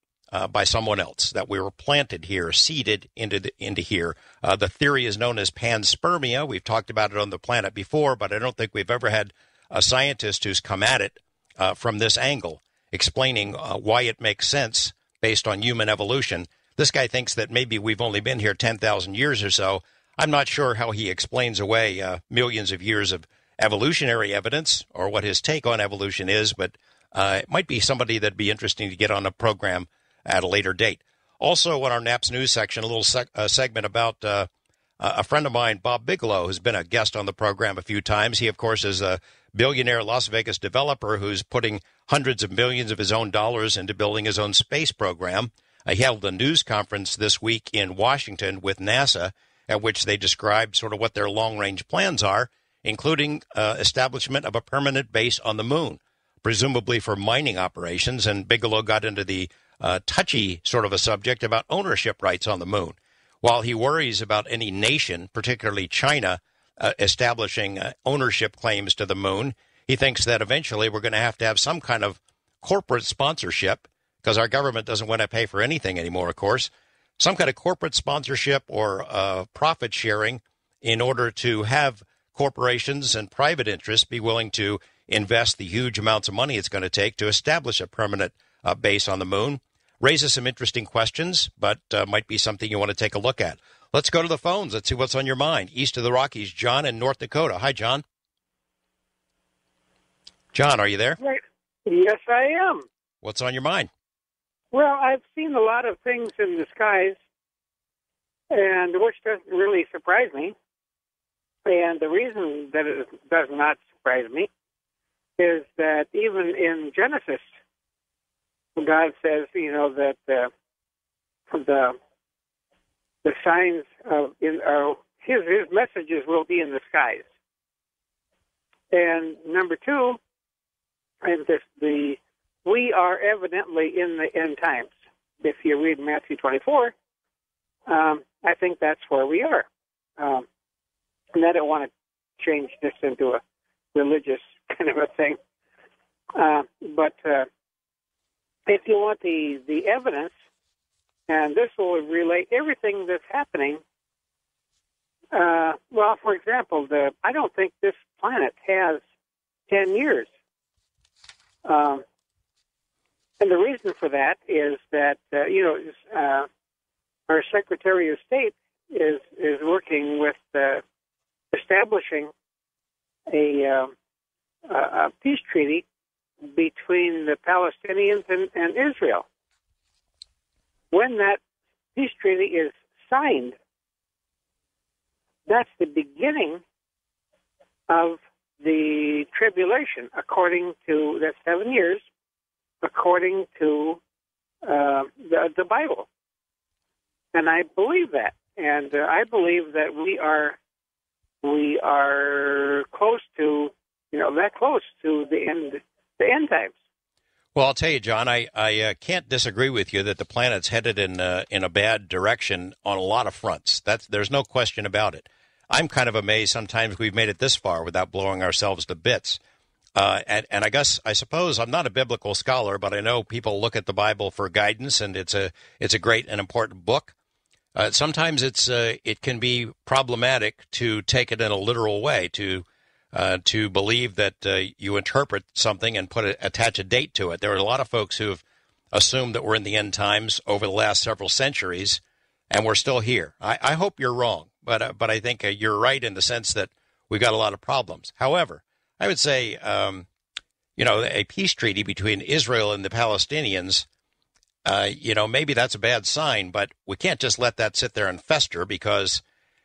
by someone else, that we were planted here, seeded into here. The theory is known as panspermia. We've talked about it on the planet before, but I don't think we've ever had a scientist who's come at it from this angle, explaining why it makes sense based on human evolution. This guy thinks that maybe we've only been here 10,000 years or so. I'm not sure how he explains away millions of years of evolutionary evidence or what his take on evolution is, but it might be somebody that'd be interesting to get on a program at a later date. Also, on our NAPS News section, a little segment about a friend of mine, Bob Bigelow, who's been a guest on the program a few times. He, of course, is a billionaire Las Vegas developer who's putting hundreds of millions of his own dollars into building his own space program. He held a news conference this week in Washington with NASA, at which they described sort of what their long-range plans are, including establishment of a permanent base on the moon, presumably for mining operations. And Bigelow got into the touchy sort of a subject about ownership rights on the moon. While he worries about any nation, particularly China, establishing ownership claims to the moon, he thinks that eventually we're going to have some kind of corporate sponsorship, because our government doesn't want to pay for anything anymore, of course, some kind of corporate sponsorship or profit sharing in order to have corporations and private interests be willing to invest the huge amounts of money it's going to take to establish a permanent base on the moon. Raises some interesting questions, but might be something you want to take a look at. Let's go to the phones. Let's see what's on your mind. East of the Rockies, John in North Dakota. Hi, John. John, are you there? Right. Yes, I am. What's on your mind? Well, I've seen a lot of things in the skies, and which doesn't really surprise me. And the reason that it does not surprise me is that even in Genesis, God says, that the signs of his messages will be in the skies. And number two, and we are evidently in the end times. If you read Matthew 24, I think that's where we are. And I don't want to change this into a religious kind of a thing, but if you want the evidence, and this will relate everything that's happening. Well, for example, I don't think this planet has 10 years. And the reason for that is that, our Secretary of State is working with establishing a peace treaty between the Palestinians and Israel. When that peace treaty is signed, that's the beginning of the tribulation, according to that 7 years, according to the Bible. And I believe that. And I believe that we are close to, that close to the end times. Well, I'll tell you, John, I can't disagree with you that the planet's headed in a bad direction on a lot of fronts. There's no question about it. I'm kind of amazed sometimes we've made it this far without blowing ourselves to bits. And I suppose I'm not a biblical scholar, but I know people look at the Bible for guidance, and it's a great and important book. Sometimes it can be problematic to take it in a literal way, to believe that you interpret something and attach a date to it. There are a lot of folks who have assumed that we're in the end times over the last several centuries, and we're still here. I hope you're wrong, but I think you're right in the sense that we've got a lot of problems. However, I would say, a peace treaty between Israel and the Palestinians, maybe that's a bad sign, but we can't just let that sit there and fester, because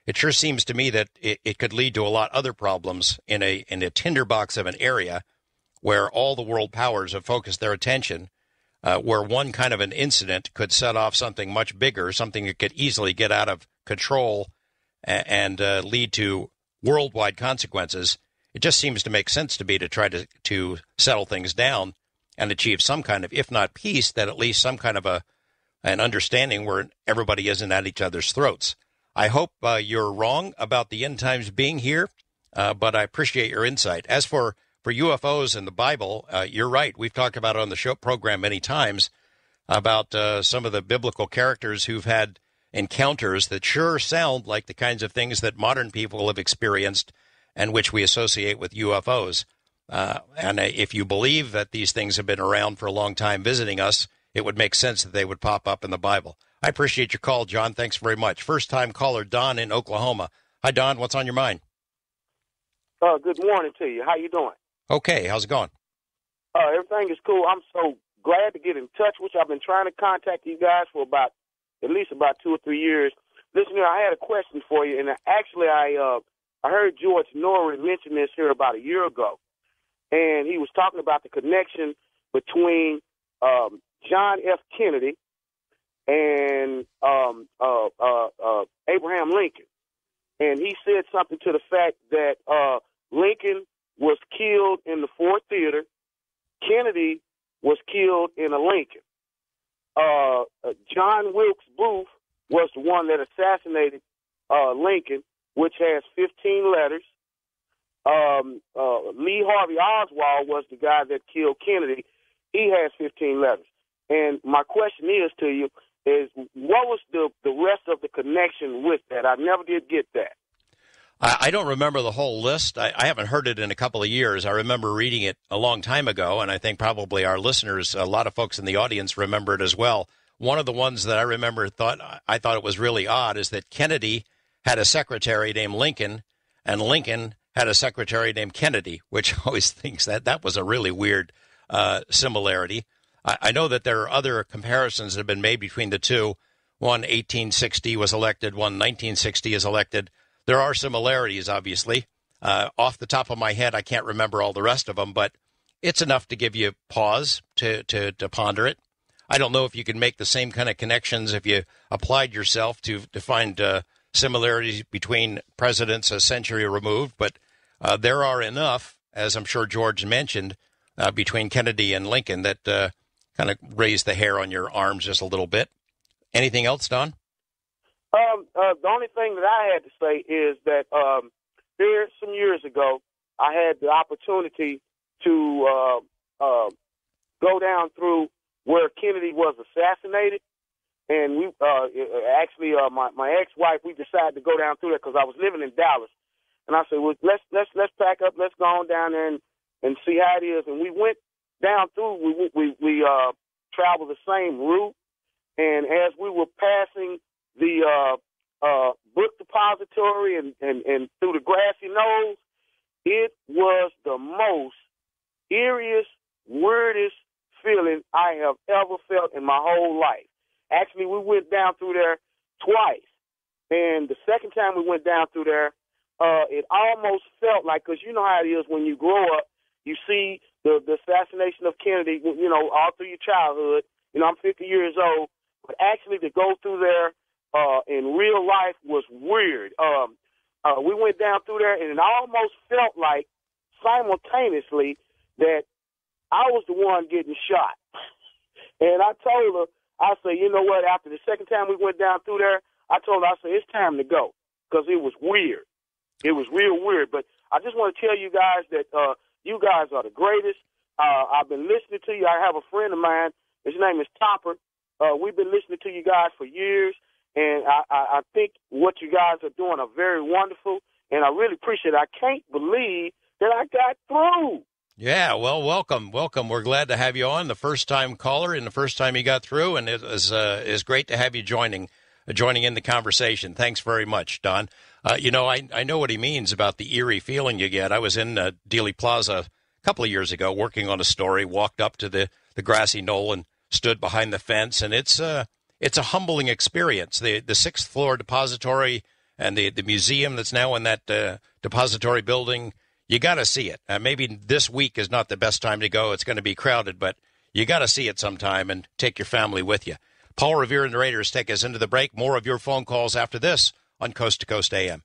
it sure seems to me that it could lead to a lot other problems in a tinderbox of an area where all the world powers have focused their attention, where one kind of an incident could set off something much bigger, something that could easily get out of control and lead to worldwide consequences. It just seems to make sense to me to try to settle things down and achieve some kind of, if not peace, then at least some kind of an understanding where everybody isn't at each other's throats. I hope you're wrong about the end times being here, but I appreciate your insight. As for UFOs and the Bible, you're right. We've talked about it on the show program many times about some of the biblical characters who've had encounters that sure sound like the kinds of things that modern people have experienced and which we associate with UFOs. And if you believe that these things have been around for a long time visiting us, it would make sense that they would pop up in the Bible. I appreciate your call, John. Thanks very much. First-time caller, Don in Oklahoma. Hi, Don. What's on your mind? Good morning to you. How you doing? Okay. How's it going? Everything is cool. I'm so glad to get in touch with you. I've been trying to contact you guys for at least 2 or 3 years. Listen here, I had a question for you, and actually I heard George Noory mention this here about a year ago, and he was talking about the connection between John F. Kennedy and Abraham Lincoln. And he said something to the fact that Lincoln was killed in the Ford Theater, Kennedy was killed in a Lincoln. John Wilkes Booth was the one that assassinated Lincoln, which has 15 letters. Lee Harvey Oswald was the guy that killed Kennedy. He has 15 letters. And my question is to you is, what was the rest of the connection with that? I never did get that. I don't remember the whole list. I haven't heard it in a couple of years. I remember reading it a long time ago, and I think probably our listeners, a lot of folks in the audience remember it as well. One of the ones that I remember I thought it was really odd is that Kennedy had a secretary named Lincoln, and Lincoln had a secretary named Kennedy, which I always thinks that was a really weird similarity. I know that there are other comparisons that have been made between the two. One 1860 was elected, one 1960 is elected. There are similarities, obviously. Off the top of my head, I can't remember all the rest of them, but it's enough to give you pause to ponder it. I don't know if you can make the same kind of connections if you applied yourself to find similarities between presidents a century removed, but there are enough, as I'm sure George mentioned, between Kennedy and Lincoln that kind of raised the hair on your arms just a little bit. Anything else, Don? The only thing that I had to say is that here some years ago, I had the opportunity to go down through where Kennedy was assassinated, and we actually my ex-wife, we decided to go down through there because I was living in Dallas, and I said, well, let's pack up, let's go on down there and see how it is, and we went down through. We traveled the same route, and as we were passing the book depository and through the grassy knoll, it was the most eeriest, weirdest feeling I have ever felt in my whole life. Actually, we went down through there twice, and the second time we went down through there, it almost felt like, because you know how it is when you grow up, you see the assassination of Kennedy, all through your childhood. I'm 50 years old, but actually to go through there in real life was weird. We went down through there, and it almost felt like simultaneously that I was the one getting shot. And I told her, I said, you know what, after the second time we went down through there, I told her, I said, it's time to go, because it was weird. It was real weird. But I just want to tell you guys that you guys are the greatest. I've been listening to you. I have a friend of mine. His name is Topper. We've been listening to you guys for years, and I think what you guys are doing are very wonderful, and I really appreciate it. I can't believe that I got through. Yeah, well, welcome. We're glad to have you on, the first-time caller and the first time you got through, and it is great to have you joining in the conversation. Thanks very much, Don. I know what he means about the eerie feeling you get. I was in Dealey Plaza a couple of years ago working on a story, walked up to the grassy knoll and stood behind the fence, and it's a humbling experience. The sixth floor depository and the museum that's now in that depository building, you got to see it. Maybe this week is not the best time to go. It's going to be crowded, but you got to see it sometime and take your family with you. Paul Revere and the Raiders take us into the break. More of your phone calls after this on Coast to Coast AM.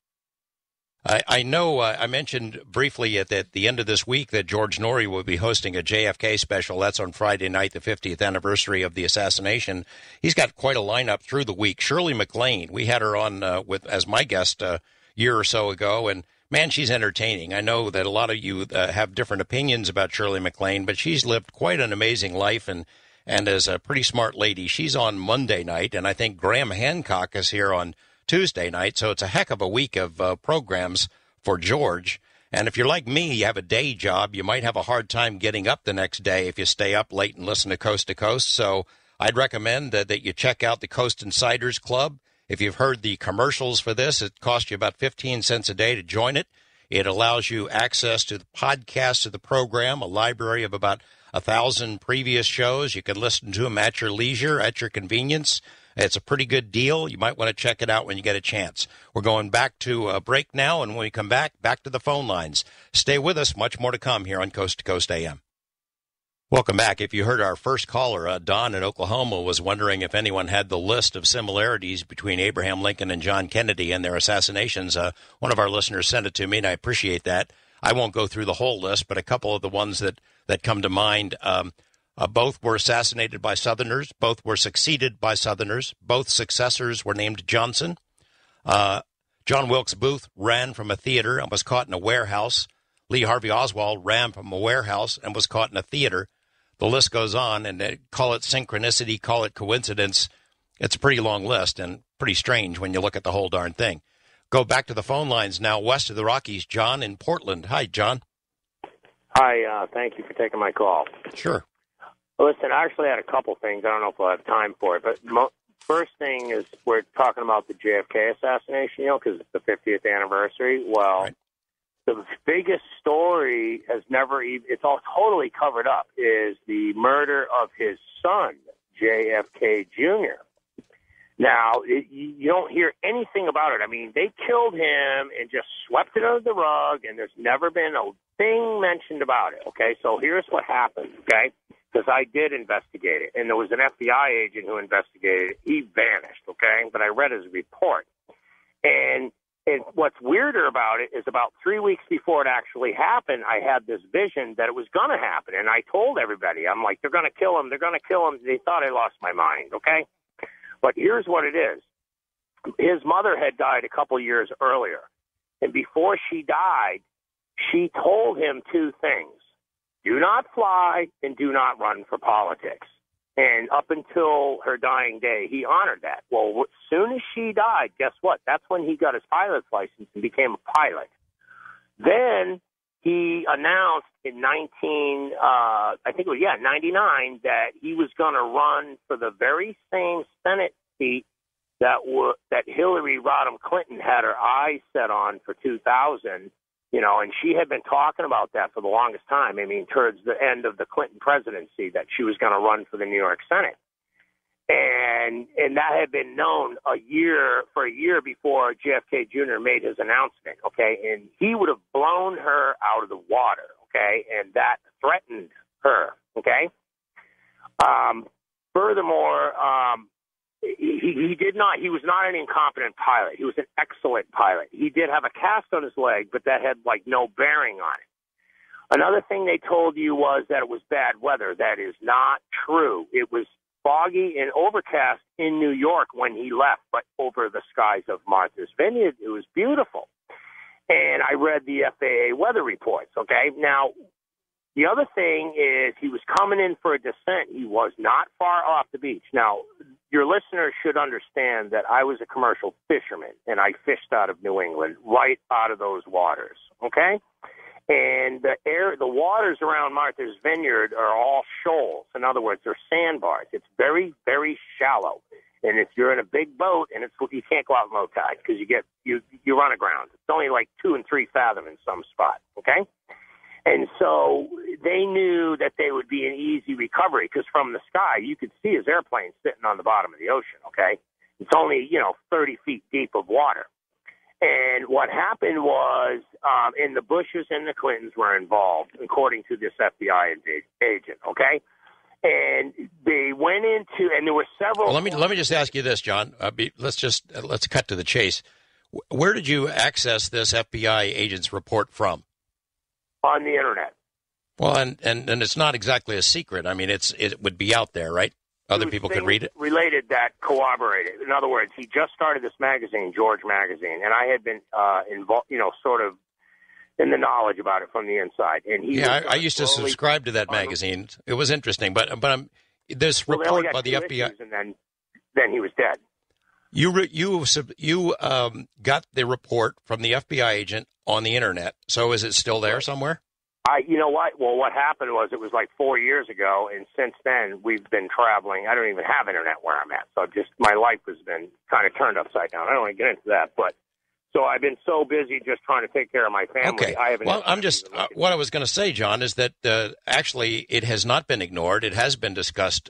I know I mentioned briefly at the end of this week that George Noory will be hosting a JFK special. That's on Friday night, the 50th anniversary of the assassination. He's got quite a lineup through the week. Shirley MacLaine, we had her on as my guest a year or so ago, and man, she's entertaining. I know that a lot of you have different opinions about Shirley MacLaine, but she's lived quite an amazing life and is a pretty smart lady. She's on Monday night, and I think Graham Hancock is here on Tuesday night, so it's a heck of a week of programs for George. And if you're like me, you have a day job, you might have a hard time getting up the next day if you stay up late and listen to Coast. So I'd recommend that you check out the Coast Insiders Club. If you've heard the commercials for this, it costs you about 15 cents a day to join it. It allows you access to the podcasts of the program, a library of about 1,000 previous shows. You can listen to them at your leisure, at your convenience. It's a pretty good deal. You might want to check it out when you get a chance. We're going back to a break now, and when we come back to the phone lines. Stay with us. Much more to come here on Coast to Coast AM. Welcome back. If you heard our first caller, Don in Oklahoma, was wondering if anyone had the list of similarities between Abraham Lincoln and John Kennedy and their assassinations. One of our listeners sent it to me, and I appreciate that. I won't go through the whole list, but a couple of the ones that come to mind. Both were assassinated by Southerners. Both were succeeded by Southerners. Both successors were named Johnson. John Wilkes Booth ran from a theater and was caught in a warehouse. Lee Harvey Oswald ran from a warehouse and was caught in a theater. The list goes on, and call it synchronicity, call it coincidence. It's a pretty long list and pretty strange when you look at the whole darn thing. Go back to the phone lines now west of the Rockies. John in Portland. Hi, John. Hi, thank you for taking my call. Sure. Listen, I actually had a couple things. I don't know if we'll have time for it, but first thing is we're talking about the JFK assassination, because it's the 50th anniversary. Well, right. The biggest story has never even, it's all totally covered up, is the murder of his son, JFK Jr. Now, you don't hear anything about it. I mean, they killed him and just swept it under the rug, and there's never been a thing mentioned about it, okay? So here's what happened, okay? Because I did investigate it, and there was an FBI agent who investigated it. He vanished, okay? But I read his report. And what's weirder about it is about 3 weeks before it actually happened, I had this vision that it was going to happen. And I told everybody, I'm like, they're going to kill him. They're going to kill him. They thought I lost my mind, okay? But here's what it is. His mother had died a couple years earlier. And before she died, she told him two things. Do not fly and do not run for politics. And up until her dying day, he honored that. Well, as soon as she died, guess what? That's when he got his pilot's license and became a pilot. Then he announced in 99, that he was going to run for the very same Senate seat that Hillary Rodham Clinton had her eyes set on for 2000. And she had been talking about that for the longest time. I mean, towards the end of the Clinton presidency, that she was going to run for the New York Senate. And that had been known for a year before JFK Jr. made his announcement, okay? And he would have blown her out of the water, okay? And that threatened her, okay? Furthermore, he was not an incompetent pilot. He was an excellent pilot. He did have a cast on his leg, but that had no bearing on it. Another thing they told you was that it was bad weather. That is not true. It was foggy and overcast in New York when he left, but over the skies of Martha's Vineyard, it was beautiful. And I read the FAA weather reports, okay? Now, the other thing is he was coming in for a descent. He was not far off the beach. Now, your listeners should understand that I was a commercial fisherman, and I fished out of New England, right out of those waters, okay? And the waters around Martha's Vineyard are all shoals. In other words, they're sandbars. It's very, very shallow. And if you're in a big boat and you can't go out in low tide because you run aground. It's only like 2 and 3 fathom in some spot. Okay. And so they knew that they would be an easy recovery because from the sky, you could see his airplane sitting on the bottom of the ocean, okay? It's only, 30 feet deep of water. And what happened was, and the Bushes and the Clintons were involved, according to this FBI agent, okay? And they went into, and there were several. Well, let me just ask you this, John. Let's cut to the chase. Where did you access this FBI agent's report from? On the internet. Well, and it's not exactly a secret. I mean, it would be out there, right? Other people could read it. Related that corroborated. In other words, he just started this magazine, George Magazine, and I had been involved, sort of in the knowledge about it from the inside. And I used to subscribe to that magazine. It was interesting, but this report by the FBI, and then he was dead. You got the report from the FBI agent on the internet. So is it still there somewhere? You know what? Well, what happened was it was like 4 years ago, and since then we've been traveling. I don't even have internet where I'm at, so my life has been kind of turned upside down. I don't want to get into that, but so I've been so busy just trying to take care of my family. Okay. I haven't. Well, I'm just what I was going to say, John, is that actually it has not been ignored. It has been discussed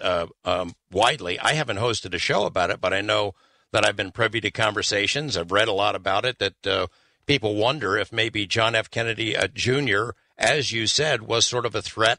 widely. I haven't hosted a show about it, but I know that I've been privy to conversations. I've read a lot about it, that people wonder if maybe John F. Kennedy Jr., as you said, was sort of a threat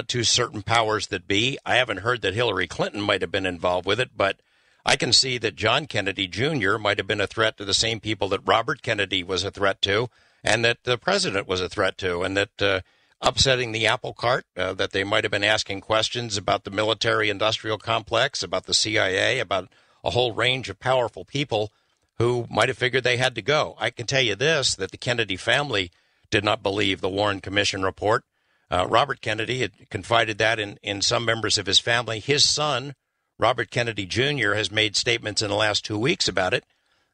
to certain powers that be. I haven't heard that Hillary Clinton might have been involved with it, but I can see that John Kennedy Jr. might have been a threat to the same people that Robert Kennedy was a threat to, and that the president was a threat to, and that upsetting the apple cart, that they might have been asking questions about the military-industrial complex, about the CIA, about a whole range of powerful people who might have figured they had to go. I can tell you this, that the Kennedy family did not believe the Warren Commission report. Robert Kennedy had confided that in some members of his family. His son, Robert Kennedy Jr., has made statements in the last 2 weeks about it,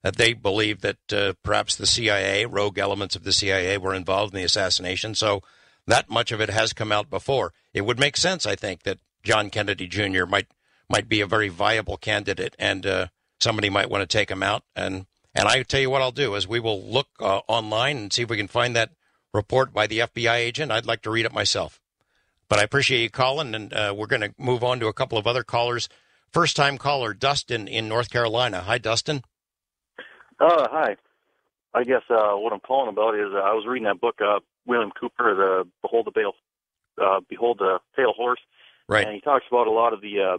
that they believe that perhaps the CIA, rogue elements of the CIA, were involved in the assassination. So that much of it has come out before. It would make sense, I think, that John Kennedy Jr. might be a very viable candidate, and somebody might want to take him out. And I tell you what I'll do is we will look online and see if we can find that report by the FBI agent. I'd like to read it myself. But I appreciate you calling, and we're going to move on to a couple of other callers. First-time caller, Dustin in North Carolina. Hi, Dustin. Hi. I guess what I'm calling about is I was reading that book, William Cooper, the Behold the Pale Horse. Right. And he talks about a lot of the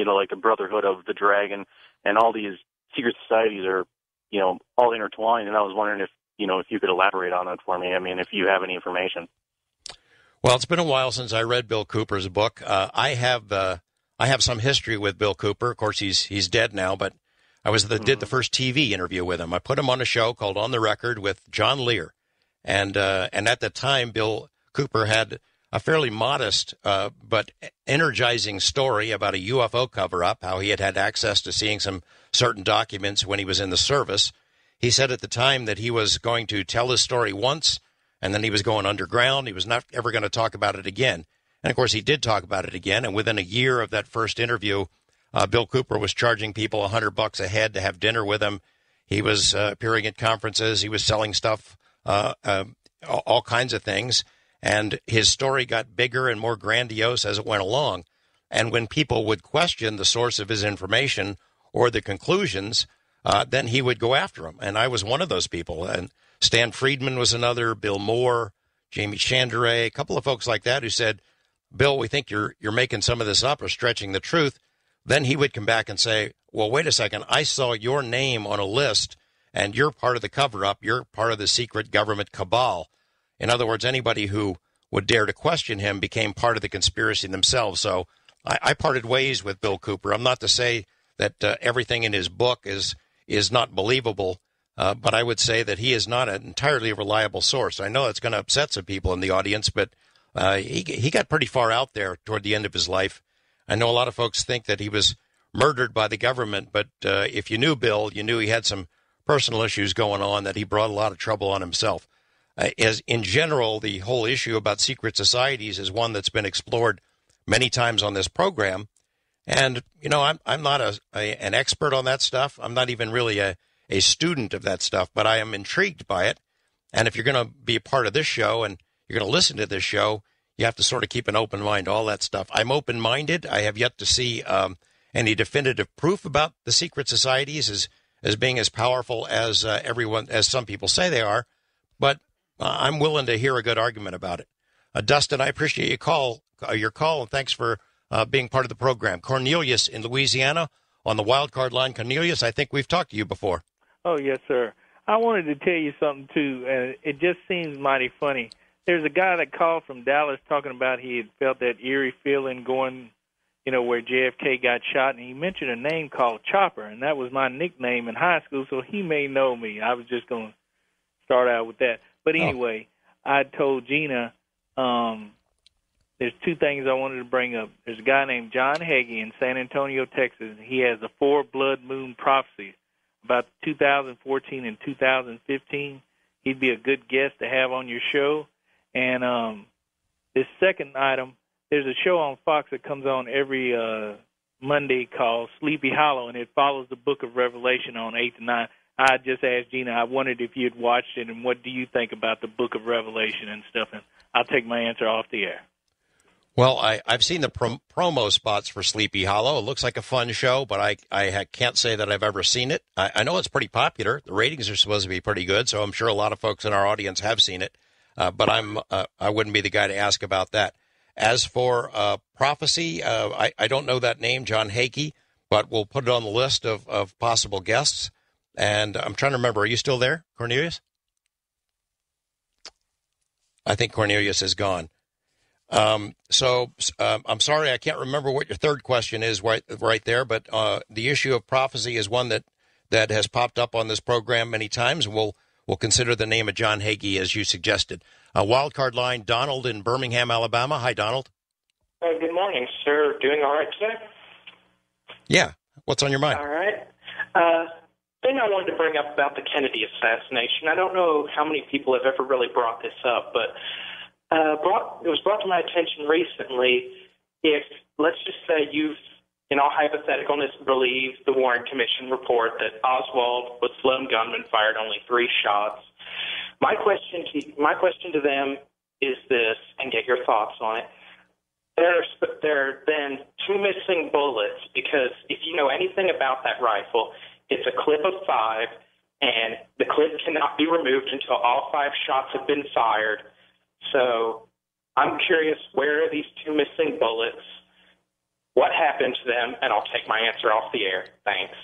like a Brotherhood of the Dragon, and all these secret societies are, all intertwined. And I was wondering if you could elaborate on that for me. I mean, if you have any information. Well, it's been a while since I read Bill Cooper's book. I have some history with Bill Cooper. Of course, he's dead now, but I did the first TV interview with him. I put him on a show called On the Record with John Lear, and at the time, Bill Cooper had a fairly modest but energizing story about a UFO cover-up, how he had access to seeing some certain documents when he was in the service. He said at the time that he was going to tell his story once, and then he was going underground. He was not ever going to talk about it again. And, of course, he did talk about it again. And within a year of that first interview, Bill Cooper was charging people $100 a head to have dinner with him. He was appearing at conferences. He was selling stuff, all kinds of things. And his story got bigger and more grandiose as it went along. And when people would question the source of his information or the conclusions, then he would go after them. And I was one of those people. And Stan Friedman was another, Bill Moore, Jamie Chandray, a couple of folks like that who said, Bill, we think you're making some of this up or stretching the truth. Then he would come back and say, well, wait a second. I saw your name on a list, and you're part of the cover-up. You're part of the secret government cabal. In other words, anybody who would dare to question him became part of the conspiracy themselves. So I parted ways with Bill Cooper. I'm not to say that everything in his book is not believable, but I would say that he is not an entirely reliable source. I know it's going to upset some people in the audience, but he got pretty far out there toward the end of his life. I know a lot of folks think that he was murdered by the government, but if you knew Bill, you knew he had some personal issues going on, that he brought a lot of trouble on himself. As in general, the whole issue about secret societies is one that's been explored many times on this program. And, I'm not an expert on that stuff. I'm not even really a student of that stuff, but I am intrigued by it. And if you're going to be a part of this show and you're going to listen to this show, you have to sort of keep an open mind, all that stuff. I'm open-minded. I have yet to see any definitive proof about the secret societies as being as powerful as as some people say they are. But I'm willing to hear a good argument about it. Dustin, I appreciate your call, and thanks for being part of the program. Cornelius in Louisiana on the wild card line. Cornelius, I think we've talked to you before. Oh, yes, sir. I wanted to tell you something, too, and it just seems mighty funny. There's a guy that called from Dallas talking about he had felt that eerie feeling going, where JFK got shot, and he mentioned a name called Chopper, and that was my nickname in high school, so he may know me. I was just going to start out with that. But anyway, I told Gina there's two things I wanted to bring up. There's a guy named John Hagee in San Antonio, Texas. He has a 4 blood moon prophecy about 2014 and 2015. He'd be a good guest to have on your show. And this second item, there's a show on Fox that comes on every Monday called Sleepy Hollow, and it follows the book of Revelation on 8 to 9. I just asked Gina, I wondered if you had watched it, and what do you think about the book of Revelation and stuff, and I'll take my answer off the air. Well, I've seen the promo spots for Sleepy Hollow. It looks like a fun show, but I can't say that I've ever seen it. I know it's pretty popular. The ratings are supposed to be pretty good, so I'm sure a lot of folks in our audience have seen it. But I wouldn't be the guy to ask about that. As for prophecy, I don't know that name, John Hagee, but we'll put it on the list of possible guests. And I'm trying to remember, are you still there, Cornelius? I think Cornelius is gone. So I'm sorry, I can't remember what your third question is right there, but the issue of prophecy is one that has popped up on this program many times, and we'll consider the name of John Hagee as you suggested. Wildcard line, Donald in Birmingham, Alabama. Hi, Donald. Good morning, sir. Doing all right today? Yeah. What's on your mind? All right. Thing I wanted to bring up about the Kennedy assassination. I don't know how many people have ever really brought this up, but it was brought to my attention recently. If, let's just say you've, in all hypotheticalness, believe the Warren Commission report that Oswald was lone gunman, fired only 3 shots. My question to them is this, and get your thoughts on it. There are then 2 missing bullets, because if you know anything about that rifle, it's a clip of 5, and the clip cannot be removed until all 5 shots have been fired. So I'm curious, where are these 2 missing bullets? What happened to them? And I'll take my answer off the air. Thanks.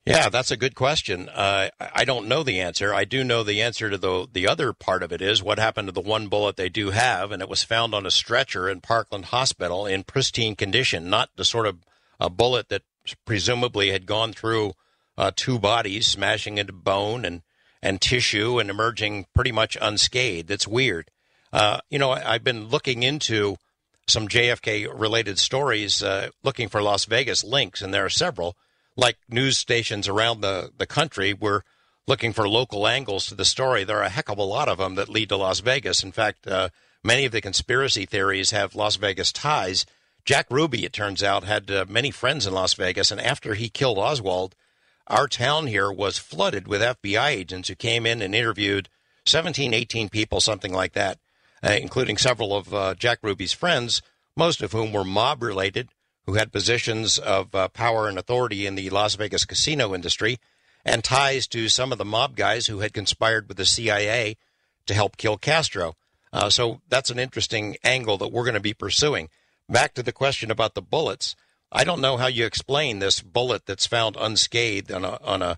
Yeah, that's a good question. I don't know the answer. I do know the answer to the other part of it is what happened to the 1 bullet they do have, and it was found on a stretcher in Parkland Hospital in pristine condition, not the sort of a bullet that presumably had gone through 2 bodies, smashing into bone and tissue and emerging pretty much unscathed. It's weird. I've been looking into some JFK-related stories, looking for Las Vegas links, and there are several. Like news stations around the country, we're looking for local angles to the story. There are a heck of a lot of them that lead to Las Vegas. In fact, many of the conspiracy theories have Las Vegas ties. Jack Ruby, it turns out, had many friends in Las Vegas, and after he killed Oswald, our town here was flooded with FBI agents who came in and interviewed 17, 18 people, something like that, including several of Jack Ruby's friends, most of whom were mob-related, who had positions of power and authority in the Las Vegas casino industry, and ties to some of the mob guys who had conspired with the CIA to help kill Castro. So that's an interesting angle that we're going to be pursuing. Back to the question about the bullets. I don't know how you explain this bullet that's found unscathed in the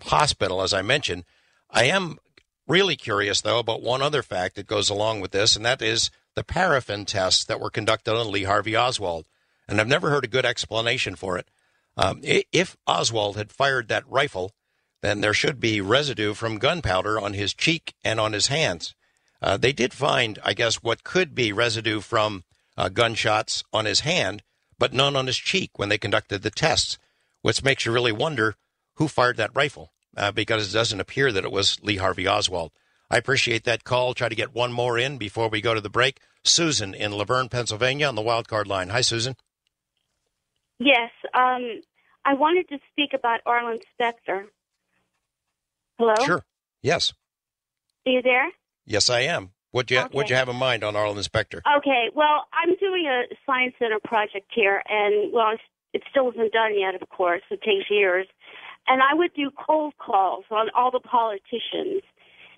hospital, as I mentioned. I am really curious, though, about one other fact that goes along with this, and that is the paraffin tests that were conducted on Lee Harvey Oswald. And I've never heard a good explanation for it. If Oswald had fired that rifle, then there should be residue from gunpowder on his cheek and on his hands. They did find, I guess, what could be residue from gunshots on his hand, but none on his cheek when they conducted the tests, which makes you really wonder who fired that rifle, because it doesn't appear that it was Lee Harvey Oswald. I appreciate that call. Try to get one more in before we go to the break. Susan in Laverne, Pennsylvania on the wildcard line. Hi, Susan. Yes. I wanted to speak about Arlen Specter. Hello? Sure. Yes. Are you there? Yes, I am. What'd you have in mind on Arlen Specter? Okay. Well, I'm doing a Science Center project here, and, well, it still isn't done yet, of course. It takes years. And I would do cold calls on all the politicians.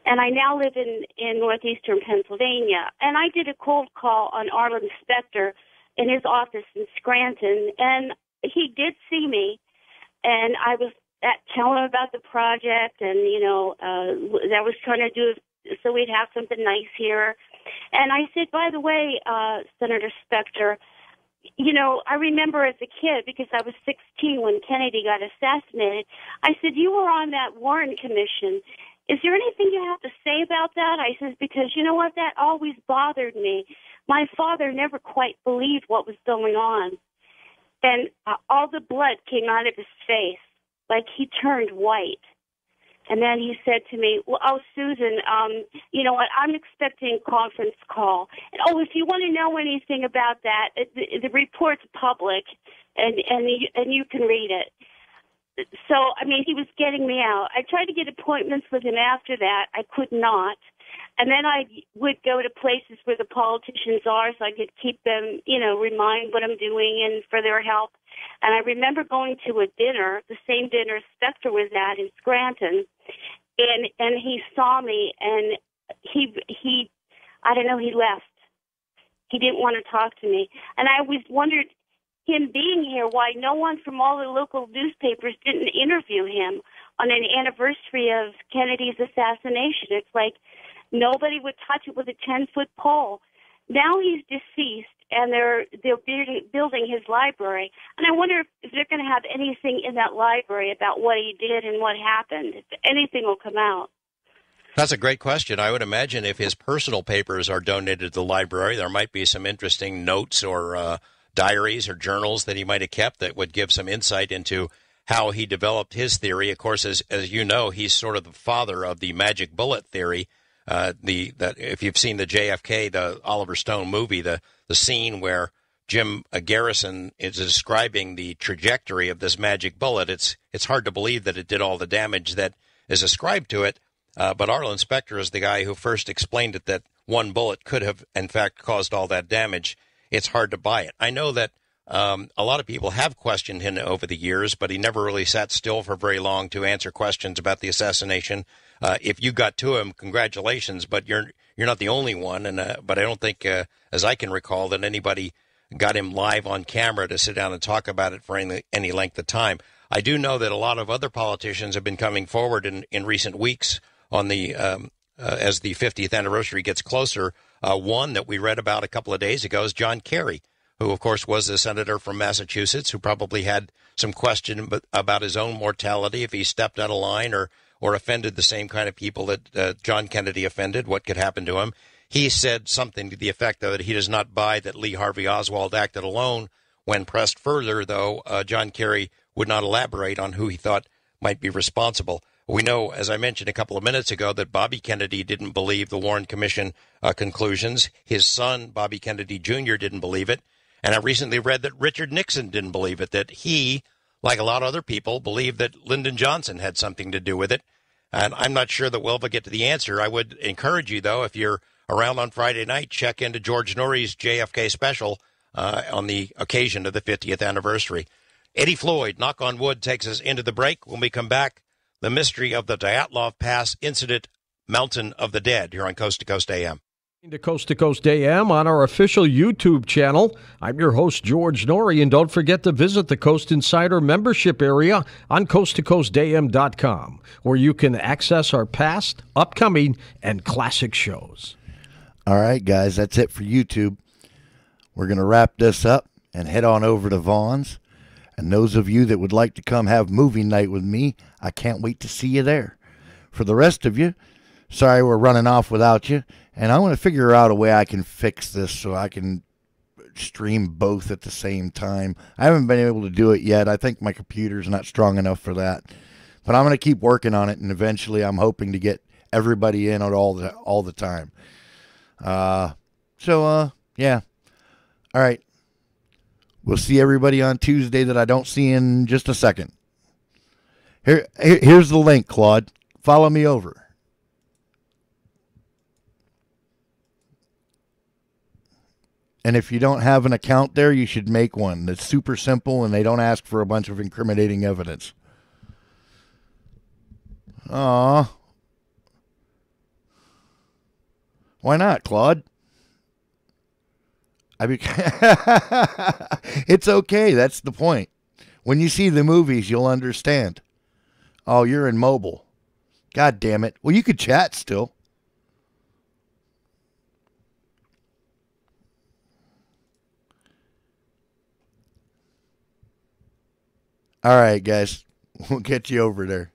And I now live in northeastern Pennsylvania. And I did a cold call on Arlen Specter in his office in Scranton. And he did see me. And I was telling him about the project and, that I was trying to do so we'd have something nice here. And I said, by the way, Senator Specter, I remember as a kid, because I was 16 when Kennedy got assassinated, I said, you were on that Warren Commission. Is there anything you have to say about that? I said, because you know what? That always bothered me. My father never quite believed what was going on. And all the blood came out of his face, like he turned white. And then he said to me, well, oh, Susan, you know what, I'm expecting a conference call. And, oh, if you want to know anything about that, the report's public, and you can read it. So, I mean, he was getting me out. I tried to get appointments with him after that. I could not. And then I would go to places where the politicians are so I could keep them, remind what I'm doing and for their help. And I remember going to a dinner, the same dinner Specter was at in Scranton, and he saw me, and he I don't know, he left. He didn't want to talk to me. And I always wondered, him being here, why no one from all the local newspapers didn't interview him on an anniversary of Kennedy's assassination. It's like nobody would touch it with a 10-foot pole. Now he's deceased, and they're building his library. And I wonder if they're going to have anything in that library about what he did and what happened. If anything will come out. That's a great question. I would imagine if his personal papers are donated to the library, there might be some interesting notes or diaries or journals that he might have kept that would give some insight into how he developed his theory. Of course, as you know, he's sort of the father of the magic bullet theory. That if you've seen the JFK, the Oliver Stone movie, the scene where Jim Garrison is describing the trajectory of this magic bullet, it's hard to believe that it did all the damage that is ascribed to it. But Arlen Specter is the guy who first explained it, that one bullet could have, in fact, caused all that damage. It's hard to buy it. I know that a lot of people have questioned him over the years, but he never really sat still for very long to answer questions about the assassination. If you got to him, congratulations, but you're not the only one. But I don't think, as I can recall, that anybody got him live on camera to sit down and talk about it for any length of time. I do know that a lot of other politicians have been coming forward in recent weeks on the as the 50th anniversary gets closer. One that we read about a couple of days ago is John Kerry, who, of course, was a senator from Massachusetts who probably had some question about his own mortality, if he stepped out of line or offended the same kind of people that John Kennedy offended, what could happen to him. He said something to the effect that he does not buy that Lee Harvey Oswald acted alone. When pressed further, though, John Kerry would not elaborate on who he thought might be responsible. We know, as I mentioned a couple of minutes ago, that Bobby Kennedy didn't believe the Warren Commission conclusions. His son, Bobby Kennedy Jr., didn't believe it. And I recently read that Richard Nixon didn't believe it, that he, like a lot of other people, believed that Lyndon Johnson had something to do with it. And I'm not sure that we'll ever get to the answer. I would encourage you, though, if you're around on Friday night, check into George Norrie's JFK special on the occasion of the 50th anniversary. Eddie Floyd, knock on wood, takes us into the break. When we come back, the mystery of the Dyatlov Pass incident, Mountain of the Dead, here on Coast to Coast AM. To Coast AM on our official YouTube channel. I'm your host, George Norrie, and don't forget to visit the Coast Insider membership area on coasttocoastam.com, where you can access our past, upcoming, and classic shows. All right, guys, that's it for YouTube. We're going to wrap this up and head on over to Vaughn's. And those of you that would like to come have movie night with me, I can't wait to see you there. For the rest of you, sorry we're running off without you. And I want to figure out a way I can fix this so I can stream both at the same time. I haven't been able to do it yet. I think my computer's not strong enough for that. But I'm going to keep working on it, and eventually I'm hoping to get everybody in all the time. Yeah. All right. We'll see everybody on Tuesday that I don't see in just a second. Here's the link, Claude. Follow me over. And if you don't have an account there, you should make one. That's super simple, and they don't ask for a bunch of incriminating evidence. Aw. Why not, Claude? It's okay. That's the point. When you see the movies, you'll understand. Oh, you're in mobile. God damn it. Well, you could chat still. All right, guys. We'll get you over there.